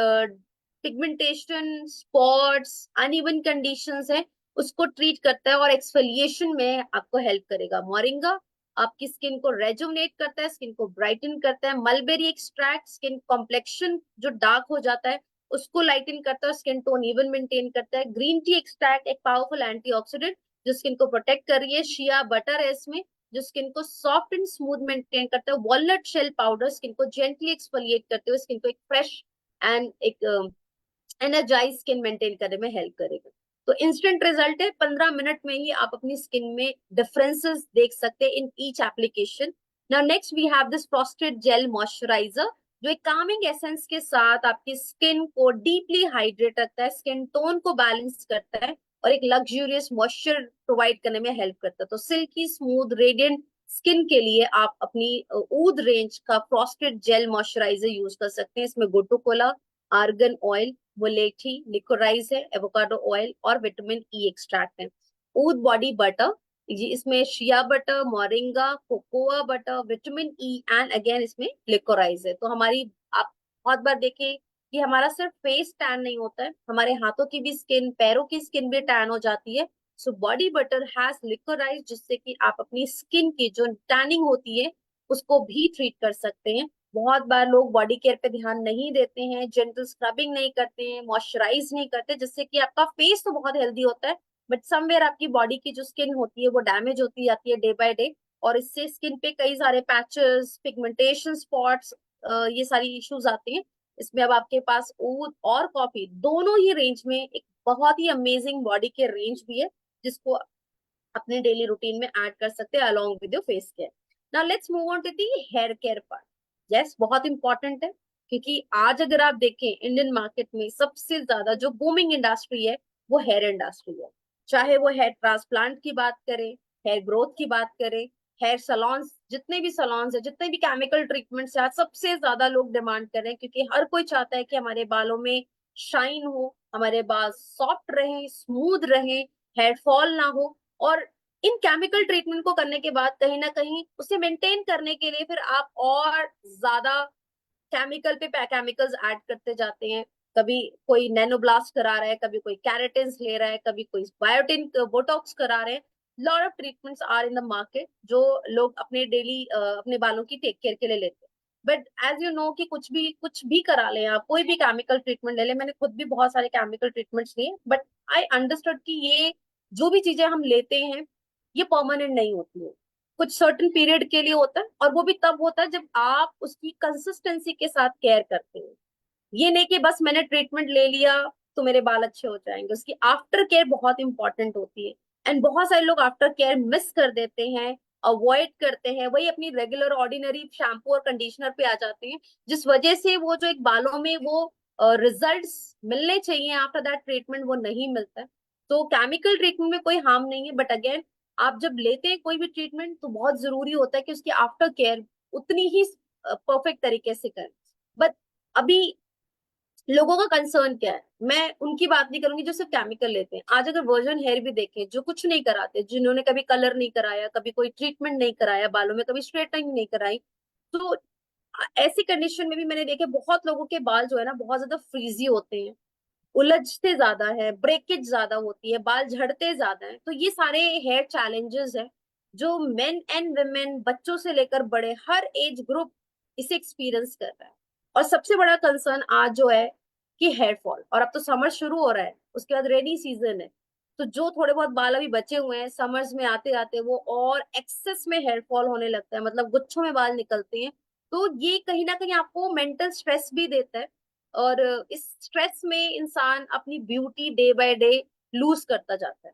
पिगमेंटेशन, स्पॉट्स, अनइवन कंडीशंस है उसको ट्रीट करता है और एक्सफोलिएशन में आपको हेल्प करेगा। मोरिंगा आपकी स्किन को रेजुवनेट करता है, स्किन को ब्राइटन करता है। मलबेरी एक्सट्रैक्ट स्किन कॉम्प्लेक्शन जो डार्क हो जाता है उसको लाइटन करता है, स्किन टोन इवन मेंटेन करता है। ग्रीन टी एक्सट्रैक्ट एक पावरफुल एंटीऑक्सीडेंट जो स्किन को प्रोटेक्ट कर रही है। शिया बटर है इसमें, जो स्किन को सॉफ्ट एंड स्मूथ मेंटेन करता है। वॉलनट शेल पाउडर स्किन को जेंटली एक्सफोलिएट करते हुए स्किन को एक फ्रेश एंड एक एनर्जाइज स्किन मेंटेन करने में हेल्प करेगा। तो इंस्टेंट रिजल्ट है, 15 मिनट में ही आप अपनी स्किन में डिफरेंसेस देख सकते हैं in each application. Now next we have this frosted gel moisturiser, जो एक कामिंग एसेंस के साथ आपकी स्किन को डीपली हाइड्रेट रखता है, स्किन टोन को बैलेंस करता है और एक लग्जूरियस मॉइस्चर प्रोवाइड करने में हेल्प करता है। तो सिल्की स्मूथ रेडिएंट स्किन के लिए आप अपनी ऊद रेंज का फ्रॉस्टेड जेल मॉइस्चराइजर यूज कर सकते हैं। इसमें गोटो कोला, आर्गन ऑयल, मोलेठी, लिकोराइज है, एवोकाडो ऑयल और विटामिन ई एक्सट्रैक्ट है। ऊद बॉडी बटर, ये इसमें shea butter, moringa, cocoa butter, vitamin E and again इसमें लिकोराइज है। तो हमारी आप बहुत बार देखें कि हमारा सिर्फ फेस टैन नहीं होता है, हमारे हाथों की भी स्किन, पैरों की स्किन भी टैन हो जाती है। So body butter has liquorice, जिससे कि आप अपनी स्किन की जो टैनिंग होती है उसको भी ट्रीट कर सकते हैं। बहुत बार लोग बॉडी केयर पे ध्यान नहीं देते हैं, जेंटल स्क्रबिंग नहीं करते हैं, मॉइस्चराइज नहीं करते, जिससे कि आपका फेस तो बहुत हेल्दी होता है बट समवेयर आपकी बॉडी की जो स्किन होती है वो डैमेज होती जाती है डे बाय डे। और इससे स्किन पे कई सारे पैचेस, पिगमेंटेशन, स्पॉट्स, ये सारी इश्यूज आते हैं। इसमें अब आपके पास ऊद और कॉफी दोनों ही रेंज में एक बहुत ही अमेजिंग बॉडी केयर रेंज भी है, जिसको अपने डेली रूटीन में ऐड कर सकते हैं along with your face care. Now let's move on to the hair care part. Yes, बहुत इंपॉर्टेंट है, क्योंकि आज अगर आप देखें इंडियन मार्केट में सबसे ज्यादा जो बूमिंग इंडस्ट्री है वो हेयर इंडस्ट्री है। चाहे वो हेयर ट्रांसप्लांट की बात करें, हेयर ग्रोथ की बात करें, हेयर सलॉन्स, जितने भी सलॉन्स है, जितने भी केमिकल ट्रीटमेंट्स है, आज सबसे ज्यादा लोग डिमांड कर रहे हैं, क्योंकि हर कोई चाहता है कि हमारे बालों में शाइन हो, हमारे बाल सॉफ्ट रहे, स्मूथ रहे, हेयर फॉल ना हो। और इन केमिकल ट्रीटमेंट को करने के बाद कहीं ना कहीं उसे मेंटेन करने के लिए फिर आप और ज्यादा केमिकल पे केमिकल्स ऐड करते जाते हैं। कभी कोई नैनोब्लास्ट करा रहा है, कभी कोई कैरेटिन्स ले रहा है, कभी कोई बायोटिन बोटॉक्स करा रहे हैं। Lot of treatments are in the market जो लोग अपने डेली अपने बालों की टेक केयर के लिए लेते हैं। बट एज यू नो कि कुछ भी करा लें आप, कोई भी केमिकल ट्रीटमेंट ले लें, मैंने खुद भी बहुत सारे केमिकल ट्रीटमेंट्स लिए, बट आई अंडरस्टूड कि ये जो भी चीजें हम लेते हैं ये परमानेंट नहीं होती है, कुछ सर्टेन पीरियड के लिए होता है, और वो भी तब होता है जब आप उसकी कंसिस्टेंसी के साथ केयर करते हैं। ये नहीं कि बस मैंने ट्रीटमेंट ले लिया तो मेरे बाल अच्छे हो जाएंगे, उसकी आफ्टर केयर बहुत इंपॉर्टेंट होती है। एंड बहुत सारे लोग आफ्टर केयर मिस कर देते हैं, अवॉइड करते हैं, वही अपनी रेगुलर ऑर्डिनरी शैम्पू और कंडीशनर पे आ जाते हैं, जिस वजह से वो जो एक बालों में वो रिजल्ट्स मिलने चाहिए आफ्टर दैट ट्रीटमेंट वो नहीं मिलता है। तो केमिकल ट्रीटमेंट में कोई हार्म नहीं है, बट अगेन आप जब लेते हैं कोई भी ट्रीटमेंट तो बहुत जरूरी होता है कि उसकी आफ्टर केयर उतनी ही परफेक्ट तरीके से करें। बट अभी लोगों का कंसर्न क्या है, मैं उनकी बात नहीं करूंगी जो सिर्फ केमिकल लेते हैं। आज अगर वर्जन हेयर भी देखें, जो कुछ नहीं कराते, जिन्होंने कभी कलर नहीं कराया, कभी कोई ट्रीटमेंट नहीं कराया, बालों में कभी स्ट्रेटनिंग नहीं कराई, तो ऐसी कंडीशन में भी मैंने देखे बहुत लोगों के बाल जो है ना बहुत ज्यादा फ्रीजी होते हैं, उलझते ज्यादा है, ब्रेकेज ज्यादा होती है, बाल झड़ते ज्यादा है। तो ये सारे हेयर चैलेंजेस है जो मेन एंड वुमेन, बच्चों से लेकर बड़े, हर एज ग्रुप इसे एक्सपीरियंस कर रहा है। और सबसे बड़ा कंसर्न आज जो है कि हेयर फॉल, और अब तो समर शुरू हो रहा है, उसके बाद रेनी सीजन है, तो जो थोड़े बहुत बाल अभी बचे हुए हैं समर्स में आते आते वो और एक्सेस में हेयर फॉल होने लगता है, मतलब गुच्छों में बाल निकलते हैं। तो ये कहीं ना कहीं आपको मेंटल स्ट्रेस भी देता है, और इस स्ट्रेस में इंसान अपनी beauty day by day lose करता जाता है।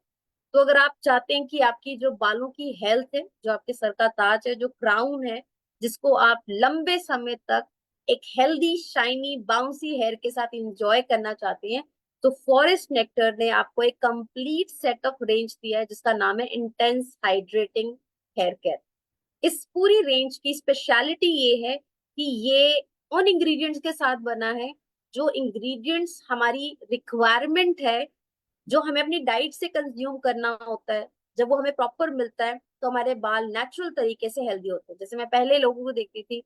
तो अगर आप चाहते हैं कि आपकी जो बालों की हेल्थ है, जो आपके सर का ताज है, जो क्राउन है, जिसको आप लंबे समय तक एक हेल्दी शाइनी बाउंसी हेयर के साथ इंजॉय करना चाहते हैं, तो फॉरेस्ट नेक्टर ने आपको एक कंप्लीट सेट ऑफ रेंज दिया है जिसका नाम है इंटेंस हाइड्रेटिंग हेयर केयर। इस पूरी रेंज की स्पेशलिटी ये है कि ये उन इंग्रेडिएंट्स के साथ बना है जो इंग्रेडिएंट्स हमारी रिक्वायरमेंट है, जो हमें अपनी डाइट से कंज्यूम करना होता है। जब वो हमें प्रॉपर मिलता है तो हमारे बाल नेचुरल तरीके से हेल्दी होते हैं। जैसे मैं पहले लोगों को देखती थी,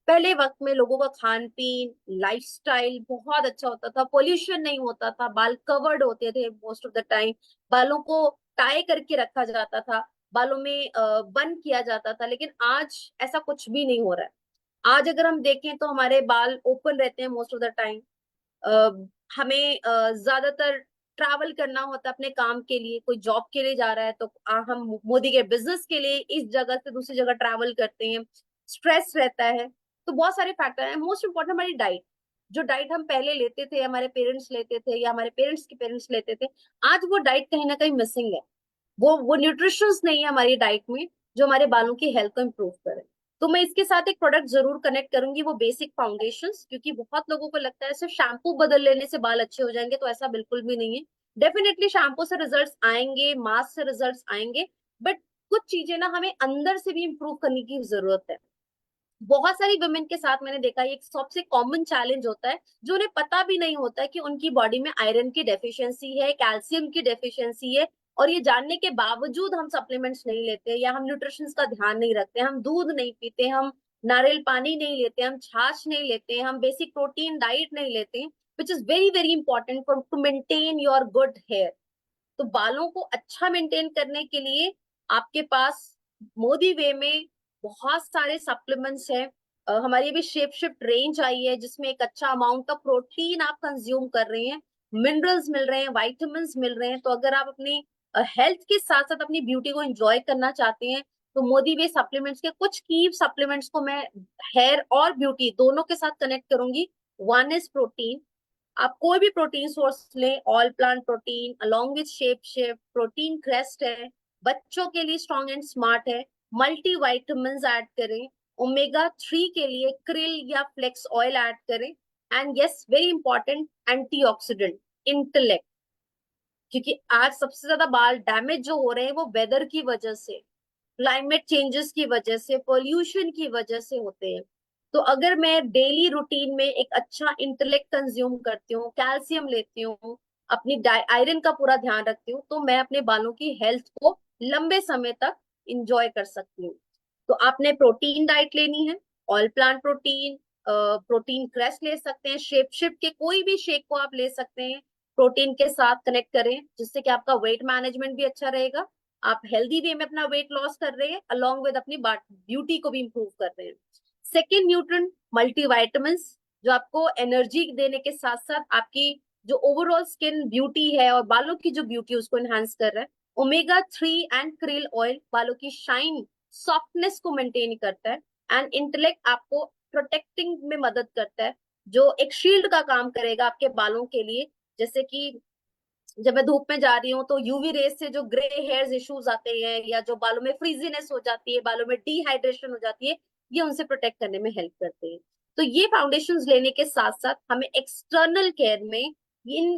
पहले वक्त में लोगों का खान पीन लाइफस्टाइल बहुत अच्छा होता था, पोल्यूशन नहीं होता था, बाल कवर्ड होते थे मोस्ट ऑफ द टाइम, बालों को टाई करके रखा जाता था, बालों में बन किया जाता था। लेकिन आज ऐसा कुछ भी नहीं हो रहा है। आज अगर हम देखें तो हमारे बाल ओपन रहते हैं मोस्ट ऑफ द टाइम। हमें ज्यादातर ट्रैवल करना होता है अपने काम के लिए, कोई जॉब के लिए जा रहा है तो हम मोदी के बिजनेस के लिए इस जगह से दूसरी जगह ट्रैवल करते हैं, स्ट्रेस रहता है। तो बहुत सारे फैक्टर हैं। मोस्ट इम्पोर्टेंट हमारी डाइट, जो डाइट हम पहले लेते थे, हमारे पेरेंट्स लेते थे या हमारे पेरेंट्स के पेरेंट्स लेते थे, आज वो डाइट कहीं ना कहीं मिसिंग है। वो न्यूट्रिशंस नहीं है हमारी डाइट में जो हमारे बालों की हेल्थ को इम्प्रूव करे। तो मैं इसके साथ एक प्रोडक्ट जरूर कनेक्ट करूंगी, वो बेसिक फाउंडेशंस, क्योंकि बहुत लोगों को लगता है सिर्फ शैम्पू बदल लेने से बाल अच्छे हो जाएंगे, तो ऐसा बिल्कुल भी नहीं है। डेफिनेटली शैम्पू से रिजल्ट्स आएंगे, मास्क से रिजल्ट्स आएंगे, बट कुछ चीजें ना हमें अंदर से भी इम्प्रूव करने की जरूरत है। बहुत सारी वुमेन के साथ मैंने देखा है एक सबसे कॉमन चैलेंज होता है, जो उन्हें पता भी नहीं होता है कि उनकी बॉडी में आयरन की डेफिशिएंसी है, कैल्शियम की डेफिशिएंसी है, और ये जानने के बावजूद हम सप्लीमेंट्स नहीं लेते या हम न्यूट्रिशन का ध्यान नहीं रखते, हम दूध नहीं पीते, हम नारियल पानी नहीं लेते, हम छाछ नहीं लेते, हम बेसिक प्रोटीन डाइट नहीं लेते, which is very very important for to maintain your good hair. तो बालों को अच्छा मेंटेन करने के लिए आपके पास मोदी वे में बहुत सारे सप्लीमेंट्स हैं। हमारी अभी शेप शिफ्ट रेंज आई है जिसमें एक अच्छा अमाउंट ऑफ प्रोटीन आप कंज्यूम कर रहे हैं, मिनरल्स मिल रहे हैं, वाइटामिन्स मिल रहे हैं। तो अगर आप अपनी हेल्थ के साथ साथ अपनी ब्यूटी को एंजॉय करना चाहते हैं, तो मोदी वे सप्लीमेंट्स के कुछ की सप्लीमेंट्स को मैं हेयर और ब्यूटी दोनों के साथ कनेक्ट करूंगी। One is protein. आप कोई भी प्रोटीन सोर्स लें, all plant protein along with shape shift, protein crest है, बच्चों के लिए स्ट्रॉन्ग एंड स्मार्ट है, मल्टी वाइटामिन ऐड करें, ओमेगा 3 के लिए क्रिल या फ्लेक्स ऑयल ऐड करें, and yes very important antioxidant intellect. क्योंकि आज सबसे ज्यादा बाल डैमेज जो हो रहे हैं वो वेदर की वजह से, क्लाइमेट चेंजेस की वजह से, पोल्यूशन की वजह से होते हैं। तो अगर मैं डेली रूटीन में एक अच्छा इंटेलेक्ट कंज्यूम करती हूँ, कैल्शियम लेती हूँ, अपनी आयरन का पूरा ध्यान रखती हूँ, तो मैं अपने बालों की हेल्थ को लंबे समय तक इंजॉय कर सकती हूँ। तो आपने प्रोटीन डाइट लेनी है, all plant protein, protein crest ले सकते हैं, शेप शिफ्ट के कोई भी शेक को आप ले सकते हैं, प्रोटीन के साथ कनेक्ट करें, जिससे कि आपका वेट मैनेजमेंट भी अच्छा रहेगा, आप हेल्दी वे में अपना वेट लॉस कर रहे हैं, अलोंग विद अपनी ब्यूटी को भी इंप्रूव कर रहे हैं। सेकेंड न्यूट्रन मल्टीविटामिन, जो आपको एनर्जी देने के साथ साथ आपकी जो ओवरऑल स्किन ब्यूटी है और बालों की जो ब्यूटी है उसको एनहांस कर रहा है। ओमेगा 3 एंड क्रिल ऑयल बालों की शाइन सॉफ्टनेस को मेंटेन करता है, एंड इंटेलेक्ट आपको प्रोटेक्टिंग में मदद करता है, जो एक शील्ड का काम करेगा आपके बालों के लिए। जैसे कि जब मैं धूप में जा रही हूँ तो यूवी रेस से जो ग्रे हेयर्स इश्यूज आते हैं या जो बालों में फ्रीजीनेस हो जाती है, बालों में डिहाइड्रेशन हो जाती है, ये उनसे प्रोटेक्ट करने में हेल्प करते हैं। तो ये फाउंडेशंस लेने के साथ साथ हमें एक्सटर्नल केयर में इन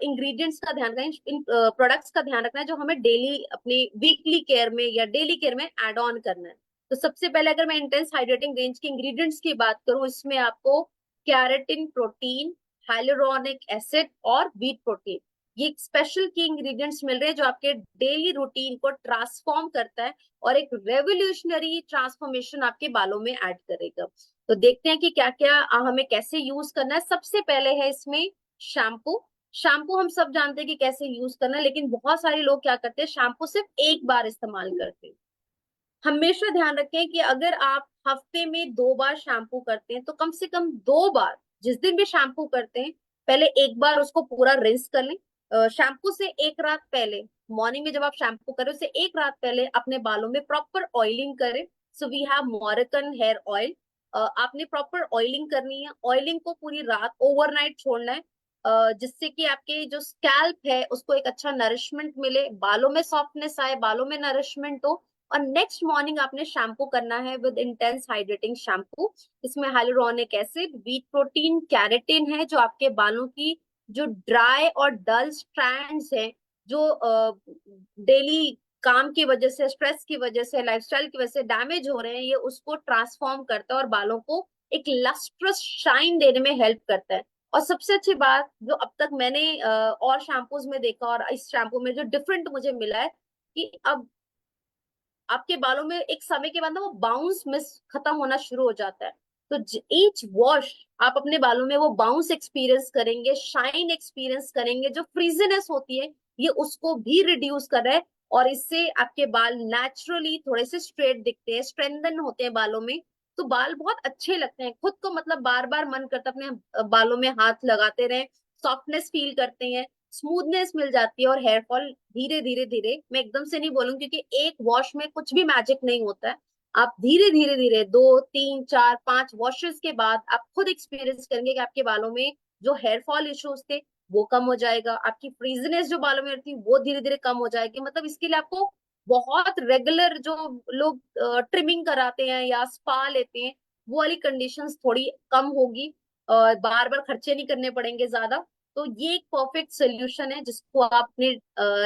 इंग्रेडिएंट्स का ध्यान रखना है, इन प्रोडक्ट्स का ध्यान रखना है जो हमें डेली अपनी वीकली केयर में या डेली केयर में एड ऑन करना है। तो सबसे पहले अगर मैं इंटेंस हाइड्रेटिंग रेंज के इंग्रेडिएंट्स की बात करूं, इसमें आपको कैरेटिन प्रोटीन, हाइलुरोनिक एसिड और व्हीट प्रोटीन, ये एक स्पेशल की इंग्रेडिएंट्स मिल रहे हैं जो आपके डेली रूटीन को ट्रांसफॉर्म करता है और एक रेवोल्यूशनरी ट्रांसफॉर्मेशन आपके बालों में ऐड करेगा। तो देखते हैं कि क्या क्या हमें कैसे यूज करना है। सबसे पहले है इसमें शैम्पू। शैम्पू हम सब जानते हैं कि कैसे यूज करना है, लेकिन बहुत सारे लोग क्या करते हैं, शैम्पू सिर्फ एक बार इस्तेमाल करते हैं। हमेशा ध्यान रखें कि अगर आप हफ्ते में 2 बार शैम्पू करते हैं तो कम से कम 2 बार, जिस दिन भी शैम्पू करते हैं, पहले एक बार उसको पूरा रिंस कर लें। शैम्पू से एक रात पहले, मॉर्निंग में जब आप शैम्पू करें उससे एक रात पहले अपने बालों में प्रॉपर ऑयलिंग करें। So we have Moroccan hair oil. आपने प्रॉपर ऑयलिंग करनी है, ऑयलिंग को पूरी रात ओवरनाइट छोड़ना है, जिससे कि आपके जो स्कैल्प है उसको एक अच्छा नरिशमेंट मिले, बालों में सॉफ्टनेस आए, बालों में नरिशमेंट हो, और नेक्स्ट मॉर्निंग आपने शैम्पू करना है विद इंटेंस हाइड्रेटिंग शैम्पू। इसमें hyaluronic acid, wheat protein, keratin है, जो आपके बालों की जो ड्राई और डल स्ट्रैंड्स हैं, जो डेली काम की वजह से, स्ट्रेस की वजह से, लाइफस्टाइल की वजह से डैमेज हो रहे हैं, ये उसको ट्रांसफॉर्म करता है और बालों को एक लस्ट्रस शाइन देने में हेल्प करता है। और सबसे अच्छी बात जो अब तक मैंने और शैम्पूज में देखा और इस शैम्पू में जो डिफरेंट मुझे मिला है, कि अब आपके बालों में एक समय के बाद ना वो बाउंस मिस खत्म होना शुरू हो जाता है। तो ईच वॉश आप अपने बालों में वो बाउंस एक्सपीरियंस करेंगे, शाइन एक्सपीरियंस करेंगे, जो फ्रीजीनेस होती है ये उसको भी रिड्यूस कर रहा है। और इससे आपके बाल नेचुरली थोड़े से स्ट्रेट दिखते हैं, स्ट्रेंथन होते हैं बालों में। तो बाल बहुत अच्छे लगते हैं, खुद को मतलब बार बार मन करता है अपने बालों में हाथ लगाते रहे, सॉफ्टनेस फील करते हैं, स्मूथनेस मिल जाती है। और हेयर फॉल धीरे धीरे धीरे, मैं एकदम से नहीं बोलूंगी क्योंकि एक वॉश में कुछ भी मैजिक नहीं होता है। आप धीरे धीरे धीरे 2 3 4 5 वॉशेस के बाद आप खुद एक्सपीरियंस करेंगे कि आपके बालों में जो हेयर फॉल इश्यूज थे वो कम हो जाएगा, आपकी फ्रीजीनेस जो बालों में थी वो धीरे धीरे कम हो जाएगी। मतलब इसके लिए आपको बहुत रेगुलर जो लोग ट्रिमिंग कराते हैं या स्पा लेते हैं, वो वाली कंडीशंस थोड़ी कम होगी, बार बार खर्चे नहीं करने पड़ेंगे ज्यादा। तो ये एक परफेक्ट सोल्यूशन है जिसको आप अपने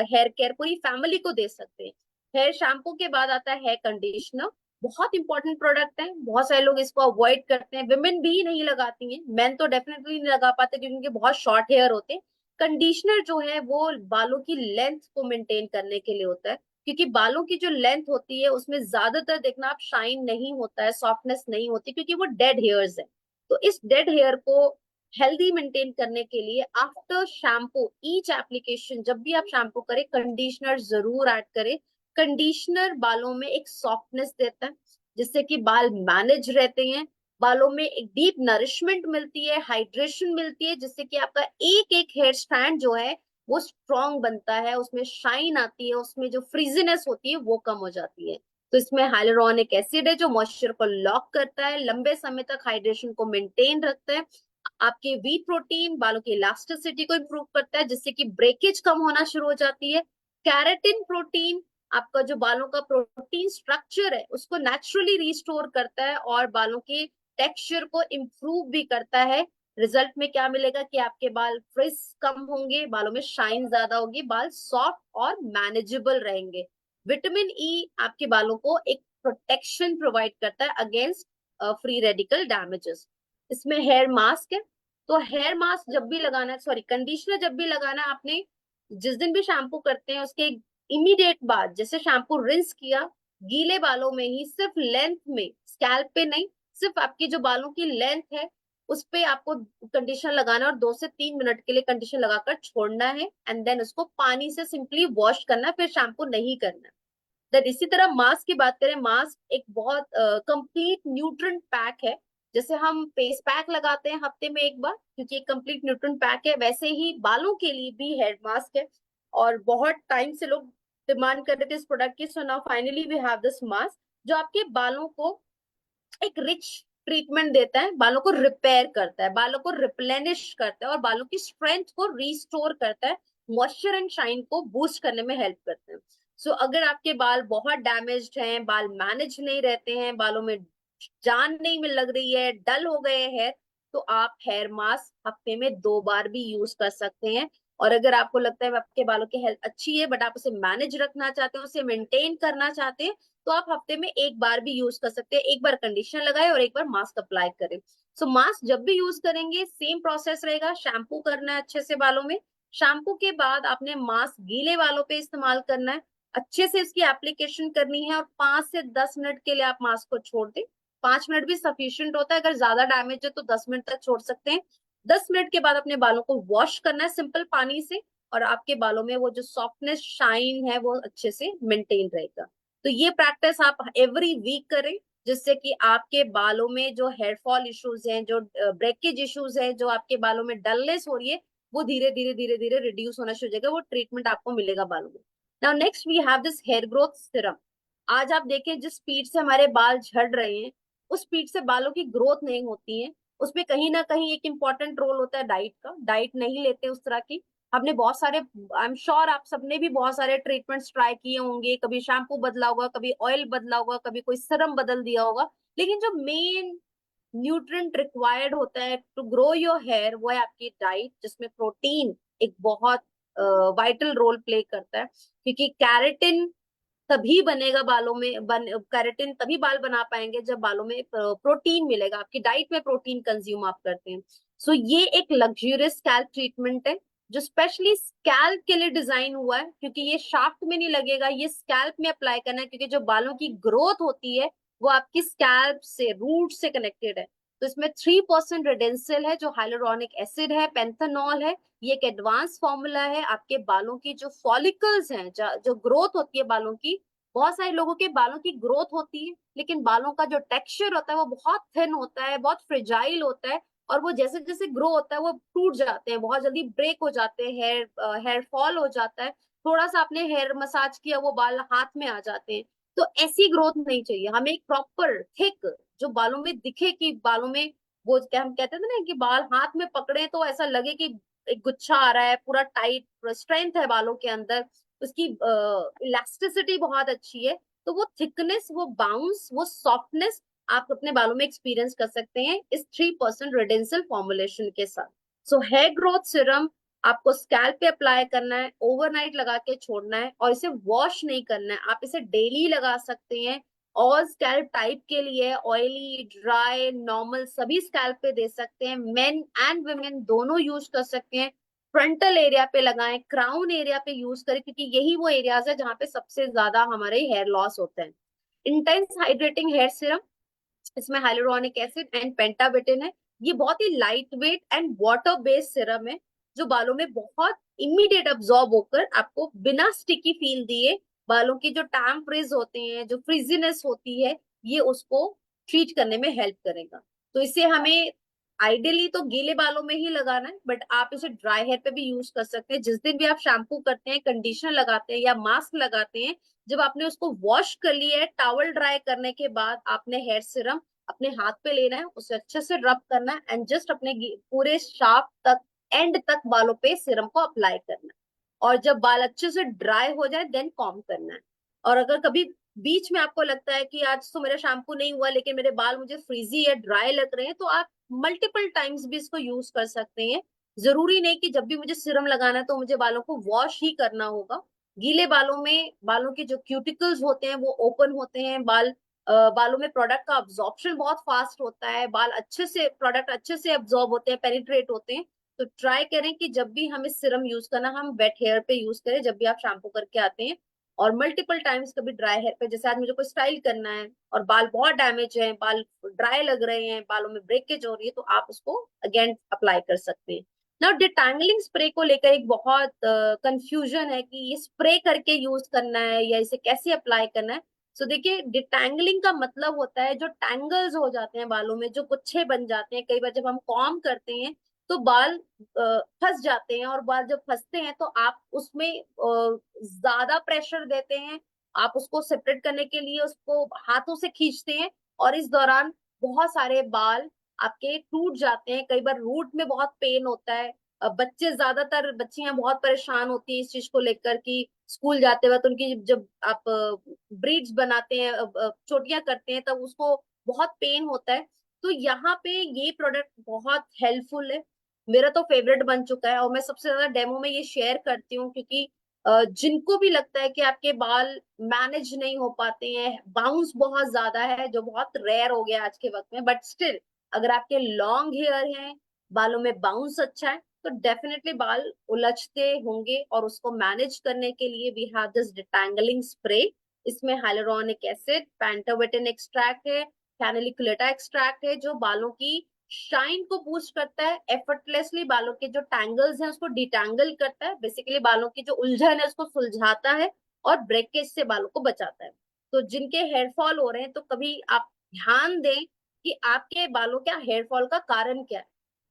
हेयर केयर पूरी फैमिली को दे सकते हैं। हेयर शैम्पू के बाद आता है हेयर कंडीशनर। बहुत इंपॉर्टेंट प्रोडक्ट है, बहुत सारे लोग इसको अवॉइड करते हैं, विमेन भी नहीं लगाती हैं, मेन तो डेफिनेटली नहीं लगा पाते क्योंकि उनके बहुत शॉर्ट हेयर होते हैं। कंडीशनर जो है वो बालों की लेंथ को मेंटेन करने के लिए होता है, क्योंकि बालों की जो लेंथ होती है उसमें ज्यादातर देखना आप शाइन नहीं होता है, सॉफ्टनेस नहीं होती, क्योंकि वो डेड हेयर्स है। तो इस डेड हेयर को हेल्दी मेंटेन करने के लिए आफ्टर शैम्पू ईच एप्लीकेशन, जब भी आप शैम्पू करें कंडीशनर जरूर ऐड करें। कंडीशनर बालों में एक सॉफ्टनेस देता है जिससे कि बाल मैनेज रहते हैं, बालों में एक डीप नरिशमेंट मिलती है, हाइड्रेशन मिलती है, जिससे कि आपका एक एक हेयर स्टैंड जो है वो स्ट्रॉन्ग बनता है, उसमें शाइन आती है, उसमें जो फ्रीजीनेस होती है वो कम हो जाती है। तो इसमें हाइलुरोनिक एसिड है जो मॉइस्चर को लॉक करता है, लंबे समय तक हाइड्रेशन को मेंटेन रखता है। आपके वी प्रोटीन बालों की इलास्टिसिटी को इंप्रूव करता है जिससे कि ब्रेकेज कम होना शुरू हो जाती है। कैरेटिन प्रोटीन आपका जो बालों का प्रोटीन स्ट्रक्चर है उसको नेचुरली रिस्टोर करता है और बालों के टेक्सचर को इम्प्रूव भी करता है। रिजल्ट में क्या मिलेगा कि आपके बाल फ्रिज कम होंगे, बालों में शाइन ज्यादा होगी, बाल सॉफ्ट और मैनेजेबल रहेंगे। विटामिन ई आपके बालों को एक प्रोटेक्शन प्रोवाइड करता है अगेंस्ट फ्री रेडिकल डैमेजेस। इसमें हेयर मास्क है, तो हेयर मास्क जब भी लगाना है, सॉरी कंडीशनर जब भी लगाना है, आपने जिस दिन भी शैम्पू करते हैं उसके इमीडिएट बाद, जैसे शैम्पू रिंस किया, गीले बालों में ही सिर्फ लेंथ में, स्कैल्प पे नहीं, सिर्फ आपकी जो बालों की लेंथ है उस पे आपको कंडीशनर लगाना है और 2 से 3 मिनट के लिए कंडीशनर लगाकर छोड़ना है एंड देन उसको पानी से सिंपली वॉश करना है, फिर शैम्पू नहीं करना है। देन इसी तरह मास्क की बात करें, मास्क एक बहुत कंप्लीट न्यूट्रिएंट पैक है। जैसे हम फेस पैक लगाते हैं हफ्ते में एक बार क्योंकि एक कंप्लीट न्यूट्रिएंट पैक है, वैसे ही बालों के लिए भी हेयर मास्क है। और बहुत टाइम से लोग डिमांड कर रहे थे इस प्रोडक्ट की, so now finally we have this mask जो आपके बालों को एक रिच ट्रीटमेंट देता है, बालों को रिपेयर करता है, बालों को रिप्लेनिश करता है और बालों की स्ट्रेंथ को रिस्टोर करता है, मॉइस्चर एंड शाइन को बूस्ट करने में हेल्प करते हैं। सो अगर आपके बाल बहुत डैमेज्ड हैं, बाल मैनेज नहीं रहते हैं, बालों में जान नहीं मिल लग रही है, डल हो गए हैं, तो आप हेयर मास्क हफ्ते में 2 बार भी यूज कर सकते हैं। और अगर आपको लगता है आपके बालों की हेल्थ अच्छी है बट आप उसे मैनेज रखना चाहते हैं, उसे मेंटेन करना चाहते हैं, तो आप हफ्ते में एक बार भी यूज कर सकते हैं। एक बार कंडीशनर लगाए और एक बार मास्क अप्लाई करें। सो मास्क जब भी यूज करेंगे सेम प्रोसेस रहेगा, शैम्पू करना है अच्छे से बालों में, शैम्पू के बाद आपने मास्क गीले बालों पे इस्तेमाल करना है, अच्छे से इसकी एप्लीकेशन करनी है और 5 से 10 मिनट के लिए आप मास्क को छोड़ दें। 5 मिनट भी सफिशियंट होता है, अगर ज्यादा डैमेज है तो 10 मिनट तक छोड़ सकते हैं। 10 मिनट के बाद अपने बालों को वॉश करना है सिंपल पानी से, और आपके बालों में वो जो सॉफ्टनेस शाइन है वो अच्छे से मेंटेन रहेगा। तो ये प्रैक्टिस आप एवरी वीक करें जिससे कि आपके बालों में जो हेयर फॉल इश्यूज हैं, जो ब्रेकेज इश्यूज हैं, जो आपके बालों में डलनेस हो रही है, वो धीरे धीरे धीरे धीरे रिड्यूस होना शुरू हो जाएगा, वो ट्रीटमेंट आपको मिलेगा बालों में। Now next we have this hair growth serum. आज आप देखें जिस स्पीड से हमारे बाल झड़ रहे हैं उस स्पीड से बालों की ग्रोथ नहीं होती है, उसमें कहीं ना कहीं एक इंपॉर्टेंट रोल होता है डाइट का, डाइट नहीं लेते उस तरह की, हमने बहुत सारे, आई एम श्योर आप सबने भी बहुत सारे ट्रीटमेंट्स ट्राई किए होंगे, कभी शैम्पू बदला होगा, कभी ऑयल बदला होगा, कभी कोई सीरम बदल दिया होगा, लेकिन जो मेन न्यूट्रिएंट रिक्वायर्ड होता है टू ग्रो योर हेयर वो है आपकी डाइट, जिसमें प्रोटीन एक बहुत वाइटल रोल प्ले करता है, क्योंकि कैरेटिन तभी बनेगा बालों में, कैरेटिन तभी बाल बना पाएंगे जब बालों में प्रोटीन मिलेगा, आपकी डाइट में प्रोटीन कंज्यूम आप करते हैं। सो ये एक लग्जरियस स्कैल्प ट्रीटमेंट है जो स्पेशली स्कैल्प के लिए डिजाइन हुआ है, क्योंकि ये शाफ्ट में नहीं लगेगा, ये स्कैल्प में अप्लाई करना है, क्योंकि जो बालों की ग्रोथ होती है वो आपकी स्कैल्प से, रूट से कनेक्टेड है। तो इसमें 3% रेडेंसिल है जो हाइलुरोनिक एसिड है, पेंथेनॉल है। ये एक एडवांस फॉर्मूला है, आपके बालों की जो फॉलिकल्स हैं, जो ग्रोथ होती है बालों की, बहुत सारे लोगों के बालों की ग्रोथ होती है लेकिन बालों का जो टेक्सचर होता है वो बहुत थिन होता है, बहुत फ्रिजाइल होता है, और वो जैसे जैसे ग्रो होता है वो टूट जाते हैं, बहुत जल्दी ब्रेक हो जाते हैं, हेयर फॉल हो जाता है, थोड़ा सा आपने हेयर मसाज किया वो बाल हाथ में आ जाते हैं। तो ऐसी ग्रोथ नहीं चाहिए हमें, एक प्रॉपर थिक जो बालों में दिखे, कि बालों में वो क्या हम कहते थे ना कि बाल हाथ में पकड़े तो ऐसा लगे कि एक गुच्छा आ रहा है, पूरा टाइट स्ट्रेंथ है बालों के अंदर, उसकी इलास्टिसिटी बहुत अच्छी है। तो वो थिकनेस, वो बाउंस, वो सॉफ्टनेस आप अपने बालों में एक्सपीरियंस कर सकते हैं इस 3% रेडेंशियल फॉर्मुलेशन के साथ। सो हेयर ग्रोथ सिरम आपको स्कैल्प पे अप्लाई करना है, ओवरनाइट लगा के छोड़ना है, और इसे वॉश नहीं करना है, आप इसे डेली लगा सकते हैं। और स्कैल्प टाइप के लिए ऑयली, ड्राई, नॉर्मल सभी स्कैल्प पे दे सकते हैं, मेन एंड वुमेन दोनों यूज कर सकते हैं। फ्रंटल एरिया पे लगाएं, क्राउन एरिया पे यूज करें, क्योंकि यही वो एरियाज है जहाँ पे सबसे ज्यादा हमारे हेयर लॉस होता है। इंटेंस हाइड्रेटिंग हेयर सिरम, इसमें हाइलुरोनिक एसिड एंड पेंटाबिटिन है। ये बहुत ही light weight and water based serum है जो बालों में बहुत इमीडिएट अब्सॉर्ब होकर आपको बिना स्टिकी फील दिए बालों की जो टैन फ्रीज होते हैं, जो फ्रीजीनेस होती है, ये उसको ट्रीट करने में हेल्प करेगा। तो इसे हमें आइडियली तो गीले बालों में ही लगाना है, बट आप इसे ड्राई हेयर पे भी यूज कर सकते हैं। जिस दिन भी आप शैम्पू करते हैं, कंडीशनर लगाते हैं या मास्क लगाते हैं, जब आपने उसको वॉश कर लिया है, टॉवल ड्राई करने के बाद आपने हेयर सिरम अपने हाथ पे लेना है, उसे अच्छे से रब करना है एंड जस्ट अपने पूरे शाफ्ट तक, एंड तक बालों पे सिरम को अप्लाई करना है। और जब बाल अच्छे से ड्राई हो जाए देन कॉम्ब करना है। और अगर कभी बीच में आपको लगता है कि आज तो मेरा शैम्पू नहीं हुआ लेकिन मेरे बाल मुझे फ्रीजी या ड्राई लग रहे हैं, तो आप मल्टीपल टाइम्स भी इसको यूज कर सकते हैं। जरूरी नहीं कि जब भी मुझे सिरम लगाना है तो मुझे बालों को वॉश ही करना होगा। गीले बालों में बालों के जो क्यूटिकल्स होते हैं वो ओपन होते हैं, बालों में प्रोडक्ट का अब्जॉर्प्शन बहुत फास्ट होता है, बाल अच्छे से, प्रोडक्ट अच्छे से अब्जॉर्ब होते हैं, पेनिट्रेट होते हैं। तो ट्राई करें कि जब भी हमें सिरम यूज करना, हम वेट हेयर पे यूज करें जब भी आप शैम्पू करके आते हैं। और मल्टीपल टाइम्स कभी ड्राई हेयर पे, जैसे आज मुझे कोई स्टाइल करना है और बाल बहुत डैमेज है, बाल ड्राई लग रहे हैं, बालों में ब्रेकेज हो रही है, तो आप उसको अगेन अप्लाई कर सकते हैं। ना डिटैंगलिंग स्प्रे को लेकर एक बहुत कंफ्यूजन है कि ये स्प्रे करके यूज करना है या इसे कैसे अप्लाई करना है। सो देखिए, डिटैंगलिंग का मतलब होता है जो टैंगल्स हो जाते हैं बालों में, जो गुच्छे बन जाते हैं, कई बार जब हम कॉम्ब करते हैं तो बाल फंस जाते हैं, और बाल जब फंसते हैं तो आप उसमें ज्यादा प्रेशर देते हैं, आप उसको सेपरेट करने के लिए उसको हाथों से खींचते हैं, और इस दौरान बहुत सारे बाल आपके टूट जाते हैं, कई बार रूट में बहुत पेन होता है। बच्चे, ज्यादातर बच्चियां बहुत परेशान होती है इस चीज को लेकर कि स्कूल जाते वक्त उनकी जब आप ब्रीड्स बनाते हैं, चोटियां करते हैं, तब उसको बहुत पेन होता है। तो यहाँ पे ये प्रोडक्ट बहुत हेल्पफुल है, मेरा तो फेवरेट बन चुका है, और मैं सबसे ज्यादा डेमो में ये शेयर करती हूँ, क्योंकि जिनको भी लगता है कि आपके बाल मैनेज नहीं हो पाते हैं, बाउंस बहुत ज्यादा है जो बहुत रेयर हो गया आज के वक्त में, बट स्टिल अगर आपके लॉन्ग हेयर हैं, बालों में बाउंस अच्छा है, तो डेफिनेटली बाल उलझते होंगे, और उसको मैनेज करने के लिए we have this detangling spray. इसमें हाइलुरोनिक एसिड, पेंटाबिटिन एक्सट्रैक्ट है, कैनेलिकुलेटा एक्सट्रैक्ट है, जो बालों की शाइन को बूस्ट करता है, एफर्टलेसली बालों के जो टैंगल्स हैं उसको डिटैंगल करता है, बेसिकली बालों की जो उलझन है उसको सुलझाता है, और ब्रेकेज से बालों को बचाता है। तो जिनके हेयर फॉल हो रहे हैं, तो कभी आप ध्यान दें कि आपके बालों का हेयर फॉल का कारण क्या है,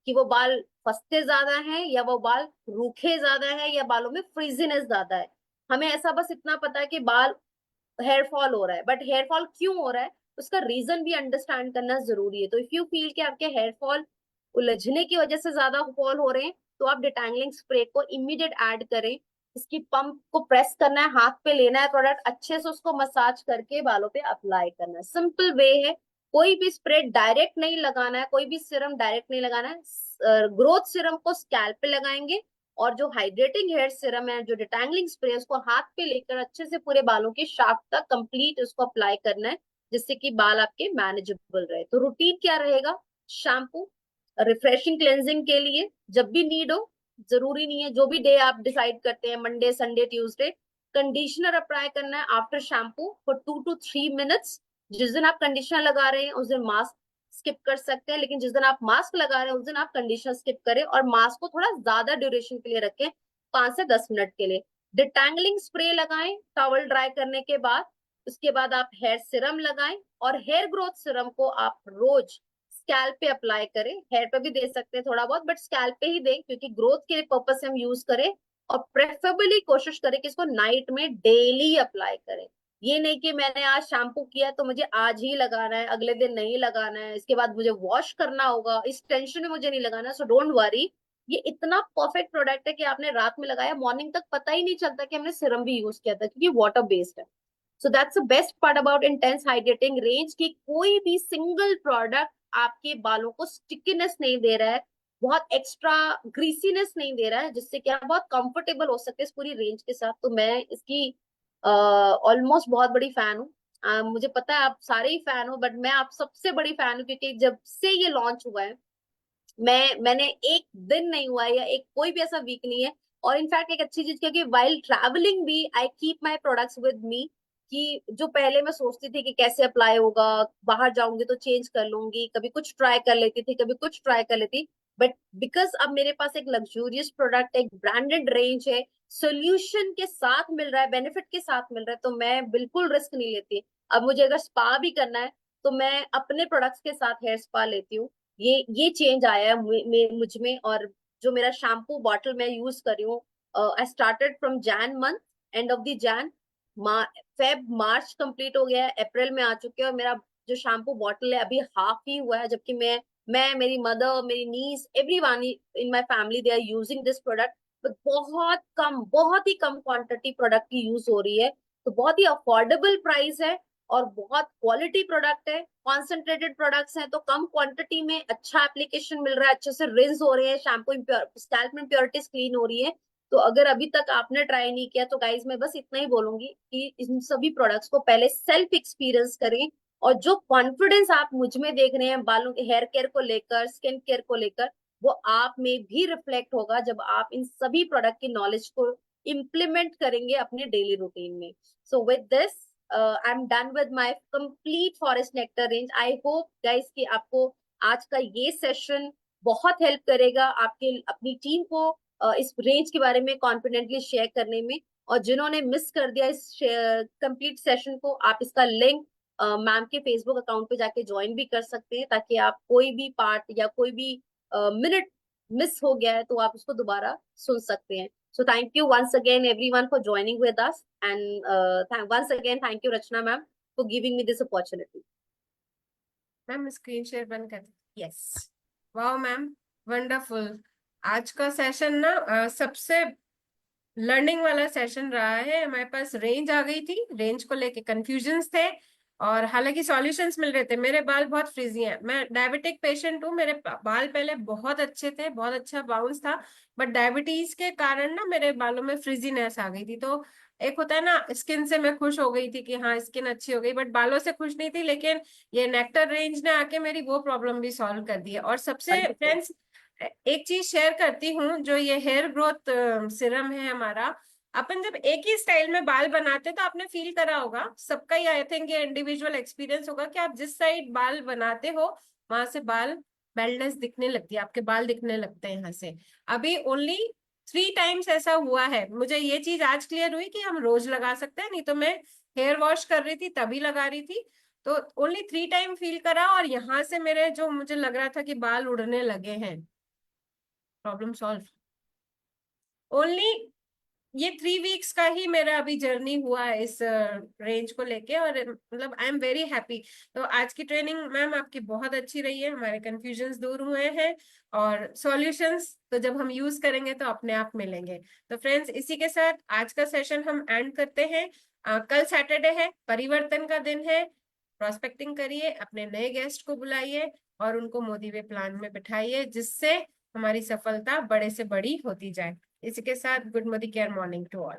कि वो बाल फंसते ज्यादा हैं, या वो बाल रूखे ज्यादा है, या बालों में फ्रीजीनेस ज्यादा है। हमें ऐसा बस इतना पता है कि बाल हेयर फॉल हो रहा है, बट हेयर फॉल क्यों हो रहा है उसका रीजन भी अंडरस्टैंड करना जरूरी है। तो इफ यू फील कि आपके हेयर फॉल उलझने की वजह से ज्यादा फॉल हो रहे हैं, तो आप डिटैंगलिंग स्प्रे को इमीडिएट ऐड करें। इसकी पंप को प्रेस करना है, हाथ पे लेना है प्रोडक्ट, अच्छे से उसको मसाज करके बालों पे अप्लाई करना है। सिंपल वे है। कोई भी स्प्रे डायरेक्ट नहीं लगाना है, कोई भी सीरम डायरेक्ट नहीं लगाना है। ग्रोथ सीरम को स्कैल्प पे लगाएंगे, और जो हाइड्रेटिंग हेयर सीरम है, जो डिटैंगलिंग स्प्रे है, उसको हाथ पे लेकर अच्छे से पूरे बालों के शाफ्ट तक कंप्लीट उसको अप्लाई करना है, जिससे कि बाल आपके मैनेजेबल रहे। तो रूटीन क्या रहेगा? शैम्पू, रिफ्रेशिंग क्लेंजिंग के लिए जब भी नीड हो, जरूरी नहीं है, जो भी डे आप डिसाइड करते हैं, Monday Sunday Tuesday, conditioner apply करना है after shampoo for 2 to 3 minutes. जिस दिन आप कंडीशनर लगा रहे हैं उस दिन मास्क स्किप कर सकते हैं, लेकिन जिस दिन आप मास्क लगा रहे हैं उस दिन आप कंडीशनर स्किप करें, और मास्क को थोड़ा ज्यादा ड्यूरेशन के लिए रखें, 5 से 10 मिनट के लिए। डिटैंगलिंग स्प्रे लगाएं टॉवल ड्राई करने के बाद। उसके बाद आप हेयर सिरम लगाएं, और हेयर ग्रोथ सिरम को आप रोज स्कैल्प पे अप्लाई करें। हेयर पे भी दे सकते हैं थोड़ा बहुत, बट स्कैल्प पे ही दें, क्योंकि ग्रोथ के पर्पज से हम यूज करें। और प्रेफरेबली कोशिश करें कि इसको नाइट में डेली अप्लाई करें। ये नहीं कि मैंने आज शैम्पू किया तो मुझे आज ही लगाना है, अगले दिन नहीं लगाना है, इसके बाद मुझे वॉश करना होगा, इस टेंशन में मुझे नहीं लगाना। सो डोंट वरी, ये इतना परफेक्ट प्रोडक्ट है कि आपने रात में लगाया, मॉर्निंग तक पता ही नहीं चलता कि हमने सिरम भी यूज किया था, क्योंकि वाटर बेस्ड है। So that's the best part about intense hydrating range, की कोई भी सिंगल प्रोडक्ट आपके बालों को स्टिकीनेस नहीं दे रहा है, बहुत एक्स्ट्रा ग्रीसीनेस नहीं दे रहा है, जिससे कि आप बहुत कंफर्टेबल हो सकते हैं इस पूरी रेंज के साथ। तो मैं इसकी ऑलमोस्ट बहुत बड़ी फैन हूँ। मुझे पता है आप सारे ही फैन हो, बट मैं आप सबसे बड़ी फैन हूँ, क्योंकि जब से ये लॉन्च हुआ है, मैंने एक दिन नहीं हुआ है, या एक कोई भी ऐसा वीक नहीं है। और इनफैक्ट एक अच्छी चीज, क्योंकि वाइल ट्रैवलिंग भी I keep my products with me. कि जो पहले मैं सोचती थी कि कैसे अप्लाई होगा, बाहर जाऊंगी तो चेंज कर लूंगी, कभी कुछ ट्राई कर लेती थी, कभी कुछ ट्राई कर लेती। बट बिकॉज अब मेरे पास एक लग्जूरियस प्रोडक्ट, एक ब्रांडेड रेंज है, सोल्यूशन के साथ मिल रहा है, बेनिफिट के साथ मिल रहा है, तो मैं बिल्कुल रिस्क नहीं लेती। अब मुझे अगर स्पा भी करना है, तो मैं अपने प्रोडक्ट्स के साथ हेयर स्पा लेती हूँ। ये चेंज आया है मुझ में। और जो मेरा शैम्पू बॉटल मैं यूज कर रही हूँ, I started from Jain month, end of the Jain, Feb March complete हो गया है, अप्रैल में आ चुके हैं, और मेरा जो शैम्पू बॉटल है अभी हाफ ही हुआ है, जबकि मैं मेरी मदर, मेरी niece, everyone in my family, they are using this product. बहुत कम, बहुत ही कम क्वांटिटी प्रोडक्ट की यूज हो रही है। तो बहुत ही अफोर्डेबल प्राइस है, और बहुत क्वालिटी प्रोडक्ट है, कॉन्सेंट्रेटेड प्रोडक्ट्स हैं, तो कम क्वांटिटी में अच्छा एप्लीकेशन मिल रहा है, अच्छे से रिंस हो रहे हैं, शैम्पू स्कैल्प में इम्प्योरिटीज क्लीन हो रही है। तो अगर अभी तक आपने ट्राई नहीं किया, तो गाइज मैं बस इतना ही बोलूंगी कि इन सभी प्रोडक्ट्स को पहले सेल्फ एक्सपीरियंस करें। और जो कॉन्फिडेंस आप मुझ में देख रहे हैं बालों के हेयर केयर को लेकर, स्किन केयर को लेकर, वो आप में भी रिफ्लेक्ट होगा जब आप इन सभी प्रोडक्ट की नॉलेज को इम्प्लीमेंट करेंगे अपने डेली रूटीन में। So with this I'm done with my complete forest nectar range. I hope guys कि आपको आज का ये सेशन बहुत हेल्प करेगा आपके अपनी टीम को इस रेंज के बारे में कॉन्फिडेंटली शेयर करने में। और जिन्होंने मिस कर दिया इस कंप्लीट सेशन को, आप इसका लिंक मैम के फेसबुक अकाउंट पे जाके ज्वाइन भी कर सकते हैं, ताकि आप कोई भी पार्ट या कोई भी मिनट मिस हो गया है तो आप उसको दोबारा सुन सकते हैं। So thank you once again everyone for joining with us, and once again thank you Rachna ma'am for giving me this opportunity. Ma'am screen share बंद कर यस। वाह मैम, वंडरफुल। आज का सेशन ना सबसे लर्निंग वाला सेशन रहा है। हमारे पास रेंज आ गई थी, रेंज को लेके कंफ्यूजन्स थे, और हालांकि सॉल्यूशंस मिल रहे थे। मेरे बाल बहुत फ्रिजी हैं, मैं डायबिटिक पेशेंट हूँ, मेरे बाल पहले बहुत अच्छे थे, बहुत अच्छा बाउंस था, बट डायबिटीज के कारण ना मेरे बालों में फ्रिजीनेस आ गई थी। तो एक होता है ना, स्किन से मैं खुश हो गई थी कि हाँ स्किन अच्छी हो गई, बट बालों से खुश नहीं थी। लेकिन ये नेक्टर रेंज ने आके मेरी वो प्रॉब्लम भी सॉल्व कर दी है। और सबसे Wonderful. फ्रेंड्स एक चीज शेयर करती हूँ, जो ये हेयर ग्रोथ सिरम है हमारा, अपन जब एक ही स्टाइल में बाल बनाते तो आपने फील करा होगा, सबका ही आई थिंक ये इंडिविजुअल एक्सपीरियंस होगा, कि आप जिस साइड बाल बनाते हो वहां से बाल बेल्डनेस दिखने लगती है, आपके बाल दिखने लगते हैं यहाँ से। अभी ओनली 3 टाइम्स ऐसा हुआ है। मुझे ये चीज आज क्लियर हुई कि हम रोज लगा सकते हैं, नहीं तो मैं हेयर वॉश कर रही थी तभी लगा रही थी। तो ओनली 3 टाइम फील करा, और यहाँ से मेरे जो मुझे लग रहा था कि बाल उड़ने लगे हैं, प्रॉब्लम सॉल्व। ओनली ये 3 वीक्स का ही मेरा अभी जर्नी हुआ है इस रेंज को लेके, और मतलब आई एम वेरी हैप्पी। तो आज की ट्रेनिंग मैम आपकी बहुत अच्छी रही है, हमारे कंफ्यूजन्स दूर हुए हैं, और सॉल्यूशंस तो जब हम यूज करेंगे तो अपने आप मिलेंगे। तो फ्रेंड्स, इसी के साथ आज का सेशन हम एंड करते हैं। कल सैटरडे है, परिवर्तन का दिन है। प्रोस्पेक्टिंग करिए, अपने नए गेस्ट को बुलाइए और उनको मोदी वे प्लान में बिठाइए, जिससे हमारी सफलता बड़े से बड़ी होती जाए। इसी के साथ good Modicare morning to all.